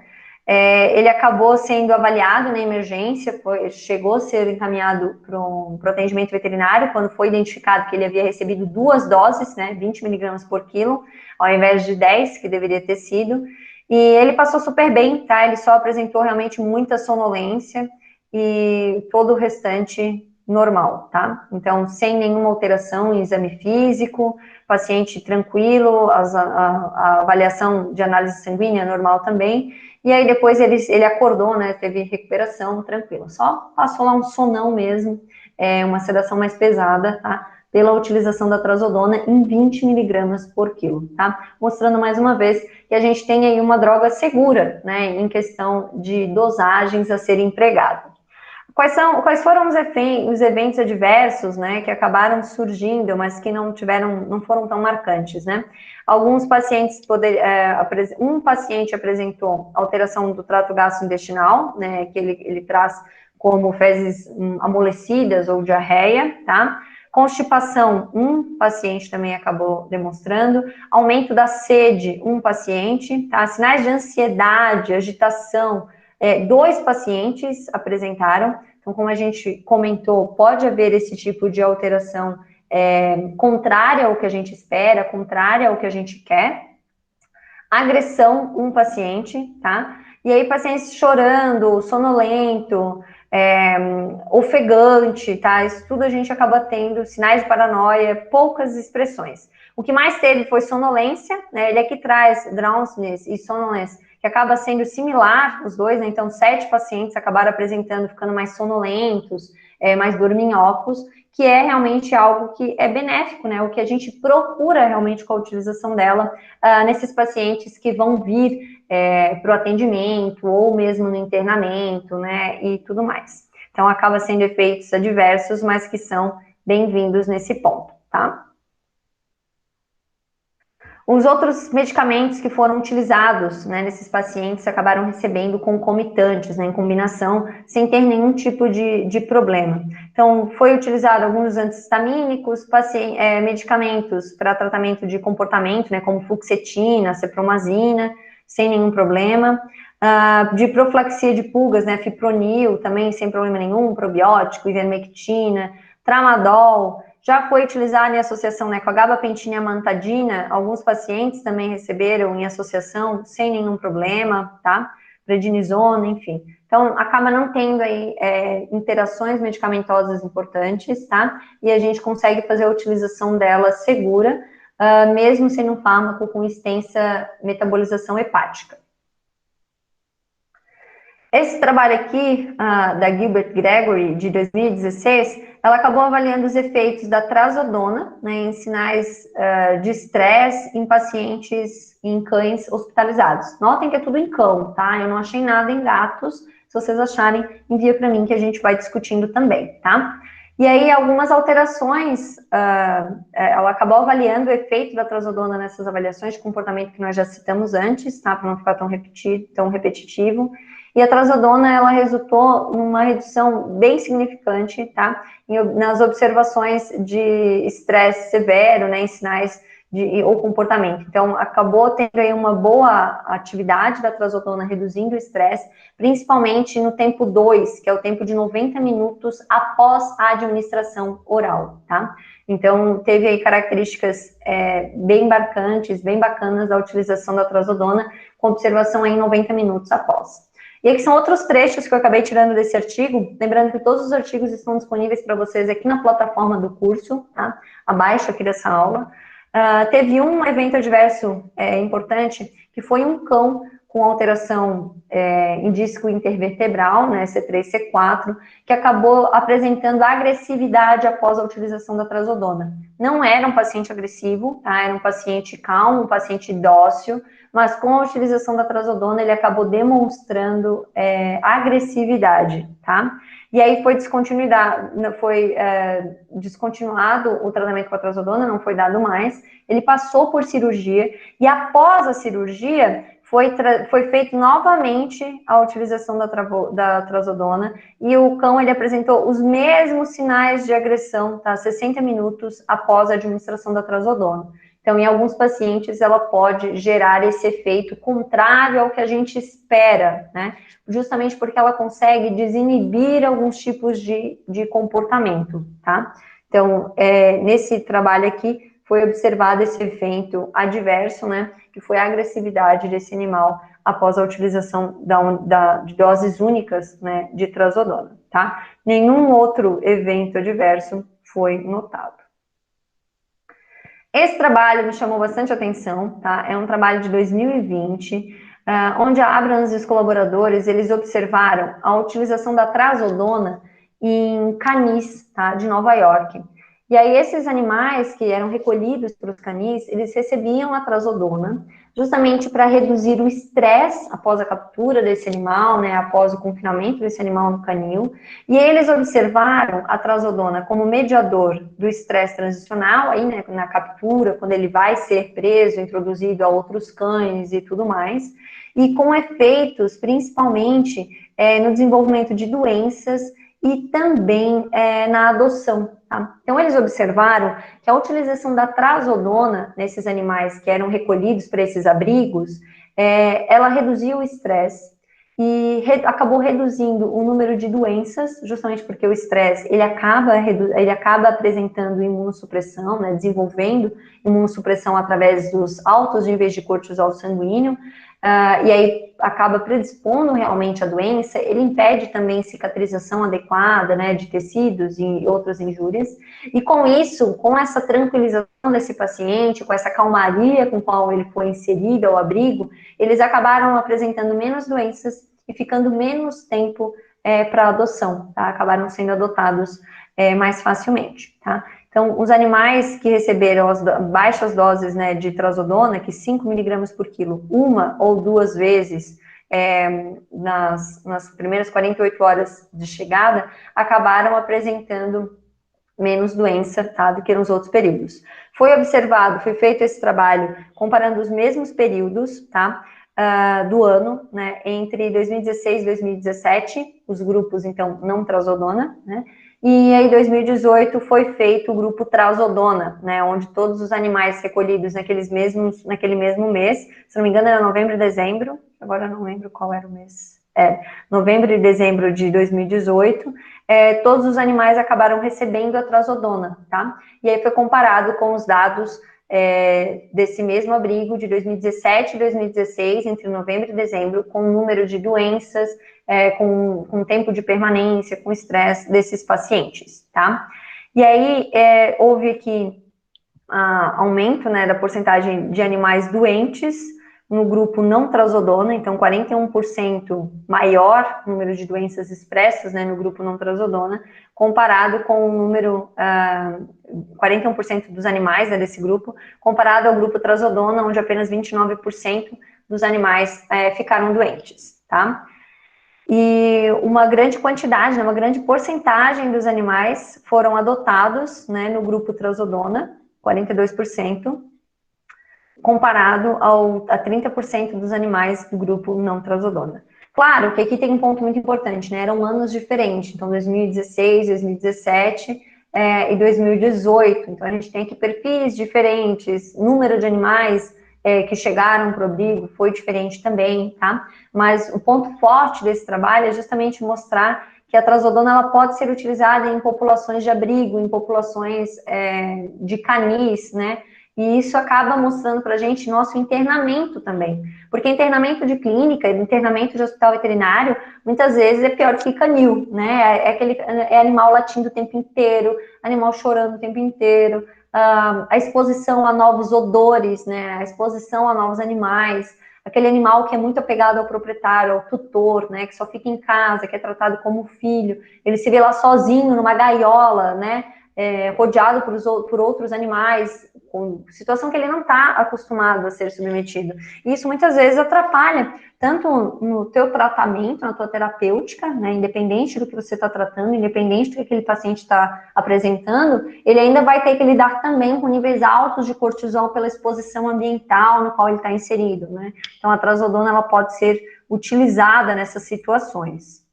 Ele acabou sendo avaliado na emergência, chegou a ser encaminhado para um atendimento veterinário, quando foi identificado que ele havia recebido 2 doses, né, 20 miligramas por quilo, ao invés de 10, que deveria ter sido, e ele passou super bem, tá, ele só apresentou realmente muita sonolência, e todo o restante normal, tá? Então, sem nenhuma alteração em exame físico, paciente tranquilo, a avaliação de análise sanguínea normal também, e aí depois ele acordou, né, teve recuperação tranquila, só passou lá um sonão mesmo, uma sedação mais pesada, tá? pela utilização da trazodona em 20 miligramas por quilo, tá? Mostrando mais uma vez que a gente tem aí uma droga segura, né, em questão de dosagens a serem empregadas. Quais foram os eventos adversos, né, que acabaram surgindo, mas que não foram tão marcantes, né? Alguns pacientes um paciente apresentou alteração do trato gastrointestinal, né, que ele traz como fezes amolecidas ou diarreia, tá? Constipação, um paciente também acabou demonstrando. Aumento da sede, um paciente, tá? Sinais de ansiedade, agitação, 2 pacientes apresentaram. Então, como a gente comentou, pode haver esse tipo de alteração contrária ao que a gente espera, contrária ao que a gente quer. Agressão, um paciente, tá? E aí, pacientes chorando, sonolento, ofegante, tá? Isso tudo a gente acaba tendo, sinais de paranoia, poucas expressões. O que mais teve foi sonolência, né? Ele aqui traz drowsiness e sonolência, que acaba sendo similar os dois, né? Então, 7 pacientes acabaram apresentando, ficando mais sonolentos, mais dorminhocos, que é realmente algo que é benéfico, né? O que a gente procura realmente com a utilização dela nesses pacientes que vão vir para o atendimento ou mesmo no internamento, né? E tudo mais. Então, acaba sendo efeitos adversos, mas que são bem-vindos nesse ponto, tá? Os outros medicamentos que foram utilizados, né, nesses pacientes acabaram recebendo concomitantes, né, em combinação, sem ter nenhum tipo de problema. Então, foi utilizado alguns antihistamínicos, medicamentos para tratamento de comportamento, né, como fluoxetina, cepromazina, sem nenhum problema. De profilaxia de pulgas, né, fipronil, também sem problema nenhum, probiótico, ivermectina, tramadol. Já foi utilizado em associação, né, com a gabapentina e a amantadina, alguns pacientes também receberam em associação sem nenhum problema, tá? Prednisona, enfim. Então, acaba não tendo aí interações medicamentosas importantes, tá? E a gente consegue fazer a utilização dela segura, mesmo sendo um fármaco com extensa metabolização hepática. Esse trabalho aqui, da Gilbert Gregory, de 2016, ela acabou avaliando os efeitos da trazodona, né, em sinais de estresse em pacientes, em cães hospitalizados. Notem que é tudo em cão, tá? Eu não achei nada em gatos. Se vocês acharem, envia para mim que a gente vai discutindo também, tá? E aí, algumas alterações, ela acabou avaliando o efeito da trazodona nessas avaliações de comportamento que nós já citamos antes, tá? Para não ficar tão repetitivo. E a trazodona, ela resultou numa redução bem significante, tá? Nas observações de estresse severo, né? Em sinais ou comportamento. Então, acabou tendo aí uma boa atividade da trazodona reduzindo o estresse, principalmente no tempo 2, que é o tempo de 90 minutos após a administração oral, tá? Então, teve aí características bem marcantes, bem bacanas da utilização da trazodona, com observação aí em 90 minutos após. E aqui são outros trechos que eu acabei tirando desse artigo, lembrando que todos os artigos estão disponíveis para vocês aqui na plataforma do curso, tá? Abaixo aqui dessa aula. Teve um evento adverso importante, que foi um cão com alteração em disco intervertebral, né, C3, C4, que acabou apresentando agressividade após a utilização da trazodona. Não era um paciente agressivo, tá? Era um paciente calmo, um paciente dócil, mas com a utilização da trazodona ele acabou demonstrando agressividade, tá? E aí foi descontinuado o tratamento com a trazodona, não foi dado mais, ele passou por cirurgia, e após a cirurgia, foi feito novamente a utilização da trazodona, e o cão, ele apresentou os mesmos sinais de agressão, tá? 60 minutos após a administração da trazodona. Então, em alguns pacientes, ela pode gerar esse efeito contrário ao que a gente espera, né? Justamente porque ela consegue desinibir alguns tipos de comportamento, tá? Então, nesse trabalho aqui, foi observado esse evento adverso, né? Que foi a agressividade desse animal após a utilização de doses únicas, né? De trazodona, tá? Nenhum outro evento adverso foi notado. Esse trabalho me chamou bastante atenção, tá? É um trabalho de 2020, onde a Abrams e os colaboradores, eles observaram a utilização da trazodona em canis, tá? De Nova York. E aí esses animais que eram recolhidos para os canis, eles recebiam a trazodona, justamente para reduzir o estresse após a captura desse animal, né, após o confinamento desse animal no canil. E eles observaram a trazodona como mediador do estresse transicional, aí, né, na captura, quando ele vai ser preso, introduzido a outros cães e tudo mais, e com efeitos, principalmente, no desenvolvimento de doenças e também na adoção. Tá? Então, eles observaram que a utilização da trazodona nesses animais que eram recolhidos para esses abrigos, ela reduzia o estresse e acabou reduzindo o número de doenças, justamente porque o estresse ele acaba apresentando imunossupressão, né, desenvolvendo imunossupressão através dos altos níveis de cortisol sanguíneo, e aí acaba predispondo realmente a doença. Ele impede também cicatrização adequada, né, de tecidos e outras injúrias, e com isso, com essa tranquilização desse paciente, com essa calmaria com a qual ele foi inserido ao abrigo, eles acabaram apresentando menos doenças e ficando menos tempo para adoção, tá? Acabaram sendo adotados mais facilmente, tá? Então, os animais que receberam as baixas doses, né, de trazodona, que 5 miligramas por quilo, uma ou duas vezes nas primeiras 48 horas de chegada, acabaram apresentando menos doença, tá, do que nos outros períodos. Foi feito esse trabalho comparando os mesmos períodos, tá, do ano, né, entre 2016 e 2017, os grupos, então, não trazodona, né, e aí, em 2018, foi feito o grupo trazodona, né, onde todos os animais recolhidos naquele mesmo mês, se não me engano era novembro e dezembro, agora eu não lembro qual era o mês, novembro e dezembro de 2018, todos os animais acabaram recebendo a trazodona, tá? E aí foi comparado com os dados desse mesmo abrigo de 2017 e 2016, entre novembro e dezembro, com o número de doenças, com tempo de permanência, com estresse desses pacientes, tá? E aí houve aqui aumento, né, da porcentagem de animais doentes no grupo não trazodona, então 41% maior número de doenças expressas, né, no grupo não trazodona, comparado com o número 41% dos animais, né, desse grupo, comparado ao grupo trazodona, onde apenas 29% dos animais ficaram doentes, tá? E uma grande quantidade, né, uma grande porcentagem dos animais foram adotados, né, no grupo trazodona, 42%, comparado a 30% dos animais do grupo não trazodona. Claro que aqui tem um ponto muito importante, né? Eram anos diferentes, então 2016, 2017 e 2018. Então a gente tem aqui perfis diferentes, número de animais que chegaram para o abrigo foi diferente também, tá? Mas o ponto forte desse trabalho é justamente mostrar que a trazodona ela pode ser utilizada em populações de abrigo, em populações de canis, né? E isso acaba mostrando para a gente nosso internamento também. Porque internamento de clínica, internamento de hospital veterinário, muitas vezes é pior que canil, né? É animal latindo o tempo inteiro, animal chorando o tempo inteiro, a exposição a novos odores, né? A exposição a novos animais, aquele animal que é muito apegado ao proprietário, ao tutor, né? Que só fica em casa, que é tratado como filho, ele se vê lá sozinho numa gaiola, né? Rodeado por outros animais, com situação que ele não está acostumado a ser submetido. E isso muitas vezes atrapalha, tanto no teu tratamento, na tua terapêutica, né, independente do que você está tratando, independente do que aquele paciente está apresentando, ele ainda vai ter que lidar também com níveis altos de cortisol pela exposição ambiental no qual ele está inserido, né? Então, a trazodona, ela pode ser utilizada nessas situações.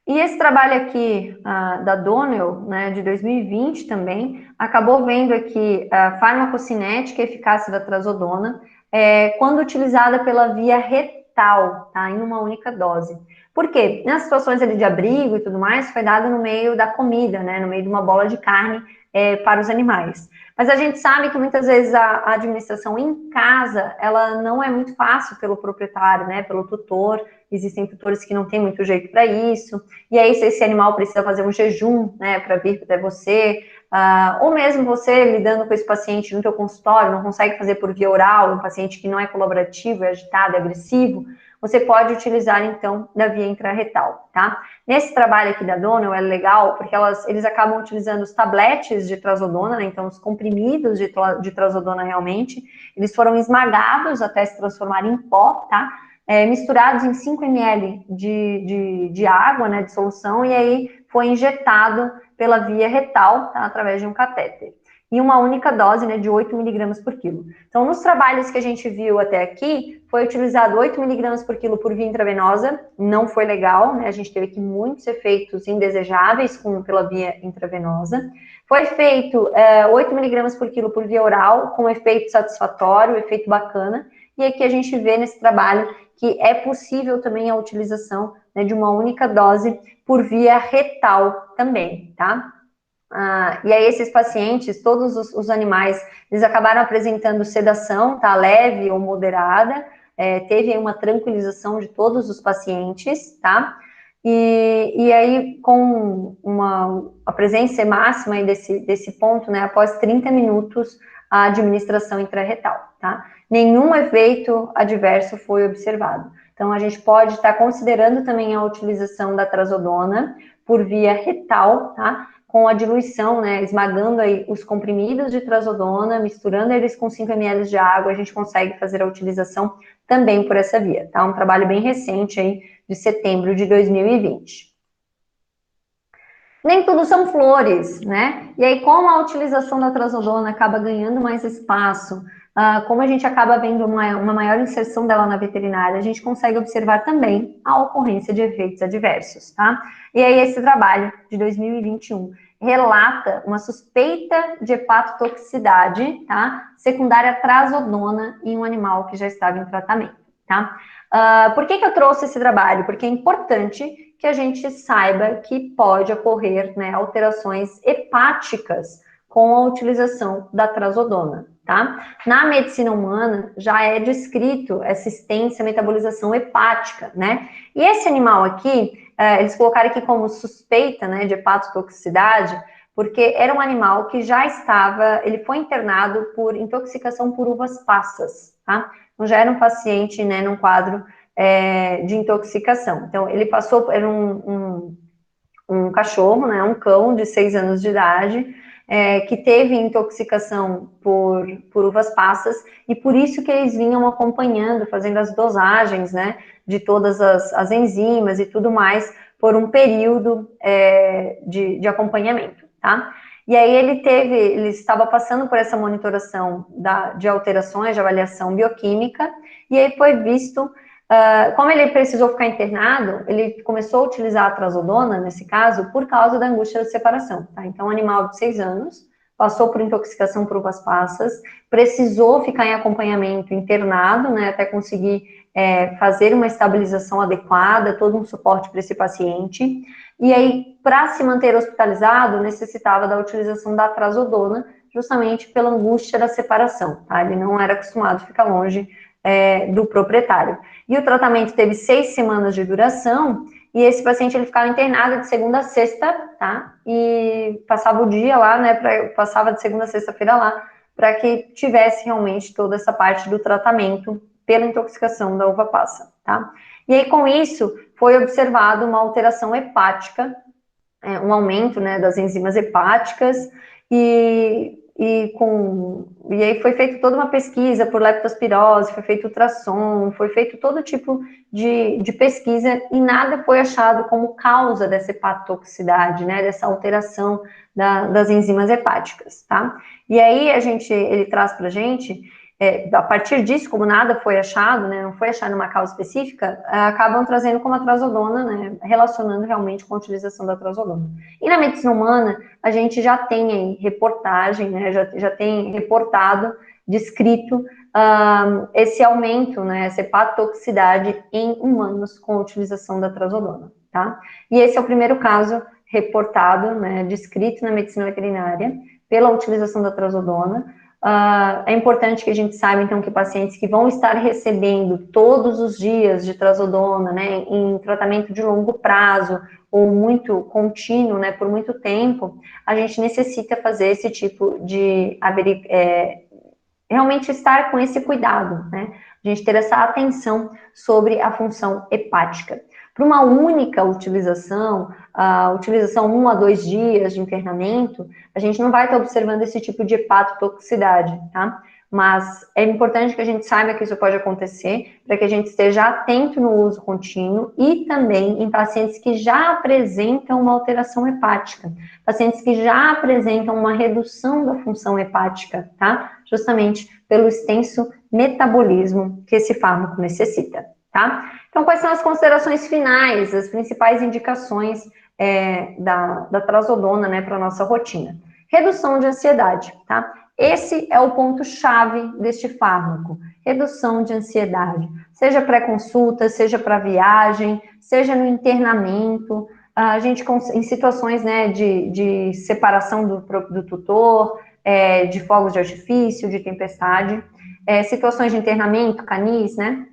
E esse trabalho aqui da Donnell, né, de 2020 também, acabou vendo aqui a farmacocinética e eficácia da trazodona quando utilizada pela via retal, tá, em uma única dose. Por quê? Nas situações ali de abrigo e tudo mais, foi dado no meio da comida, né, no meio de uma bola de carne para os animais. Mas a gente sabe que muitas vezes a administração em casa, ela não é muito fácil pelo proprietário, né, pelo tutor. Existem tutores que não têm muito jeito para isso. E aí, se esse animal precisa fazer um jejum, né, para vir até você, ou mesmo você lidando com esse paciente no teu consultório, não consegue fazer por via oral, um paciente que não é colaborativo, é agitado, é agressivo, você pode utilizar, então, da via intrarretal, tá? Nesse trabalho aqui da Donnell é legal, porque eles acabam utilizando os tabletes de trazodona, né? Então, os comprimidos de trazodona realmente, eles foram esmagados até se transformarem em pó, tá? Misturados em 5 ml de água, né, de solução, e aí foi injetado pela via retal, tá, através de um catéter. E uma única dose, né, de 8 miligramas por quilo. Então, nos trabalhos que a gente viu até aqui, foi utilizado 8 miligramas por quilo por via intravenosa, não foi legal, né, a gente teve aqui muitos efeitos indesejáveis pela via intravenosa. Foi feito 8 miligramas por quilo por via oral, com efeito satisfatório, efeito bacana, e aqui a gente vê nesse trabalho que é possível também a utilização, né, de uma única dose por via retal também, tá? E aí esses pacientes, todos os animais, eles acabaram apresentando sedação, tá, leve ou moderada, teve uma tranquilização de todos os pacientes, tá? E aí, com a presença máxima aí desse ponto, né, após 30 minutos, a administração intrarretal, tá? Nenhum efeito adverso foi observado. Então, a gente pode estar considerando também a utilização da trazodona por via retal, tá? Com a diluição, né, esmagando aí os comprimidos de trazodona, misturando eles com 5 ml de água, a gente consegue fazer a utilização também por essa via, tá? Um trabalho bem recente aí, de setembro de 2020. Nem tudo são flores, né? E aí, como a utilização da trazodona acaba ganhando mais espaço, como a gente acaba vendo uma maior inserção dela na veterinária, a gente consegue observar também a ocorrência de efeitos adversos, tá? E aí, esse trabalho de 2021 relata uma suspeita de hepatotoxicidade, tá? Secundária à trazodona em um animal que já estava em tratamento, tá? Por que eu trouxe esse trabalho? Porque é importante que a gente saiba que pode ocorrer, né, alterações hepáticas com a utilização da trazodona, tá? Na medicina humana já é descrito essa extensa metabolização hepática, né? E esse animal aqui, eles colocaram aqui como suspeita, né, de hepatotoxicidade, porque era um animal que já estava, ele foi internado por intoxicação por uvas passas, tá? Então já era um paciente, né, num quadro de intoxicação. Então, ele passou, era um cachorro, né, um cão de 6 anos de idade, que teve intoxicação por uvas passas, e por isso que eles vinham acompanhando, fazendo as dosagens, né, de todas as enzimas e tudo mais, por um período de acompanhamento, tá? E aí ele estava passando por essa monitoração de alterações, de avaliação bioquímica, e aí foi visto, como ele precisou ficar internado, ele começou a utilizar a trazodona, nesse caso, por causa da angústia da separação, tá? Então, um animal de 6 anos, passou por intoxicação por uvas passas, precisou ficar em acompanhamento internado, né, até conseguir fazer uma estabilização adequada, todo um suporte para esse paciente. E aí, para se manter hospitalizado, necessitava da utilização da trazodona, justamente pela angústia da separação, tá? Ele não era acostumado a ficar longe do proprietário. E o tratamento teve 6 semanas de duração, e esse paciente ele ficava internado de segunda a sexta, tá? E passava o dia lá, né? Passava de segunda a sexta-feira lá, para que tivesse realmente toda essa parte do tratamento pela intoxicação da uva passa, tá? E aí, com isso, foi observado uma alteração hepática, um aumento, né, das enzimas hepáticas, e aí foi feita toda uma pesquisa por leptospirose, foi feito ultrassom, foi feito todo tipo de pesquisa, e nada foi achado como causa dessa hepatotoxicidade, né, dessa alteração das enzimas hepáticas, tá? E aí ele traz pra gente, a partir disso, como nada foi achado, né, não foi achado uma causa específica, acabam trazendo como a trazodona, né, relacionando realmente com a utilização da trazodona. E na medicina humana, a gente já tem aí reportagem, né, já tem reportado, descrito, esse aumento, né, essa hepatotoxicidade em humanos com a utilização da trazodona, tá? E esse é o primeiro caso reportado, né, descrito na medicina veterinária pela utilização da trazodona. É importante que a gente saiba, então, que pacientes que vão estar recebendo todos os dias de trazodona, né, em tratamento de longo prazo, ou muito contínuo, né, por muito tempo, a gente necessita fazer esse tipo de realmente estar com esse cuidado, né? A gente ter essa atenção sobre a função hepática. Para uma única utilização, a utilização 1 a 2 dias de internamento, a gente não vai estar observando esse tipo de hepatotoxicidade, tá? Mas é importante que a gente saiba que isso pode acontecer, para que a gente esteja atento no uso contínuo e também em pacientes que já apresentam uma alteração hepática, pacientes que já apresentam uma redução da função hepática, tá? Justamente pelo extenso metabolismo que esse fármaco necessita, tá? Então, quais são as considerações finais, as principais indicações da trazodona, né, para a nossa rotina? Redução de ansiedade, tá? Esse é o ponto-chave deste fármaco, redução de ansiedade, seja pré-consulta, seja para viagem, seja no internamento, a gente, em situações, né, de separação do tutor, de fogos de artifício, de tempestade, situações de internamento, canis, né?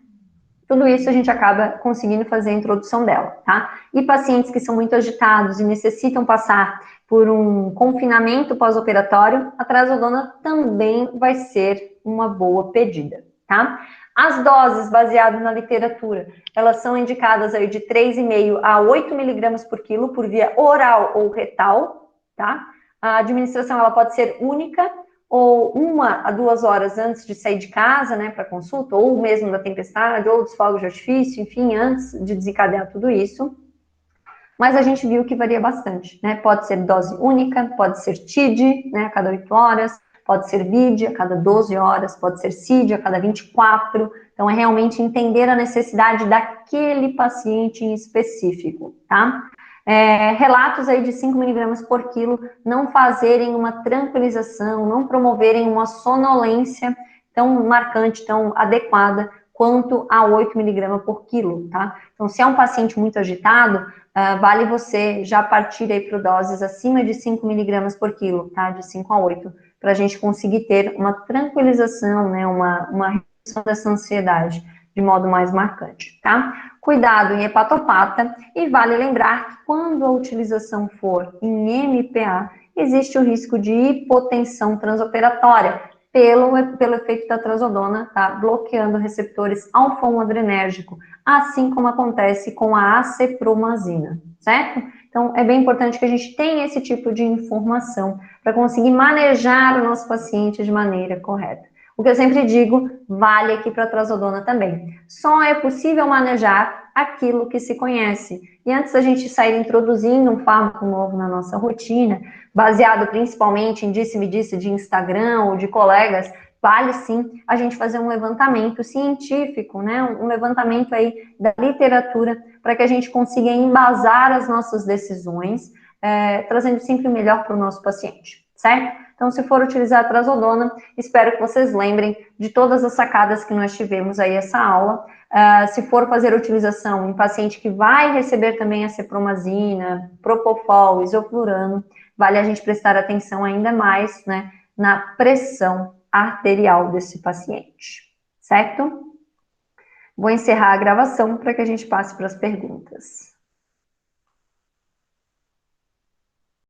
Tudo isso a gente acaba conseguindo fazer a introdução dela, tá? E pacientes que são muito agitados e necessitam passar por um confinamento pós-operatório, a trazodona também vai ser uma boa pedida, tá? As doses baseadas na literatura, elas são indicadas aí de 3,5 a 8 miligramas por quilo por via oral ou retal, tá? A administração, ela pode ser única, ou 1 a 2 horas antes de sair de casa, né, para consulta, ou mesmo da tempestade, ou dos fogos de artifício, enfim, antes de desencadear tudo isso. Mas a gente viu que varia bastante, né? Pode ser dose única, pode ser TID, né, a cada 8 horas, pode ser VID a cada 12 horas, pode ser CID a cada 24. Então, é realmente entender a necessidade daquele paciente em específico, tá? Relatos aí de 5 miligramas por quilo não fazerem uma tranquilização, não promoverem uma sonolência tão marcante, tão adequada quanto a 8 miligramas por quilo, tá? Então, se é um paciente muito agitado, vale você já partir aí para doses acima de 5 miligramas por quilo, tá? De 5 a 8, para a gente conseguir ter uma tranquilização, né? Uma redução dessa ansiedade de modo mais marcante, tá? Cuidado em hepatopata, e vale lembrar que quando a utilização for em MPA, existe o risco de hipotensão transoperatória, pelo efeito da trazodona, tá? Bloqueando receptores alfa-1 adrenérgico, assim como acontece com a acepromazina, certo? Então, é bem importante que a gente tenha esse tipo de informação para conseguir manejar o nosso paciente de maneira correta. O que eu sempre digo, vale aqui para a trazodona também. Só é possível manejar aquilo que se conhece. E antes da gente sair introduzindo um fármaco novo na nossa rotina, baseado principalmente em disse-me-disse de Instagram ou de colegas, vale sim a gente fazer um levantamento científico, né? Um levantamento aí da literatura, para que a gente consiga embasar as nossas decisões, trazendo sempre o melhor para o nosso paciente, certo? Então, se for utilizar a trazodona, espero que vocês lembrem de todas as sacadas que nós tivemos aí essa aula. Se for fazer a utilização em paciente que vai receber também a cepromazina, propofol, isoflurano, vale a gente prestar atenção ainda mais, né, na pressão arterial desse paciente, certo? Vou encerrar a gravação para que a gente passe para as perguntas.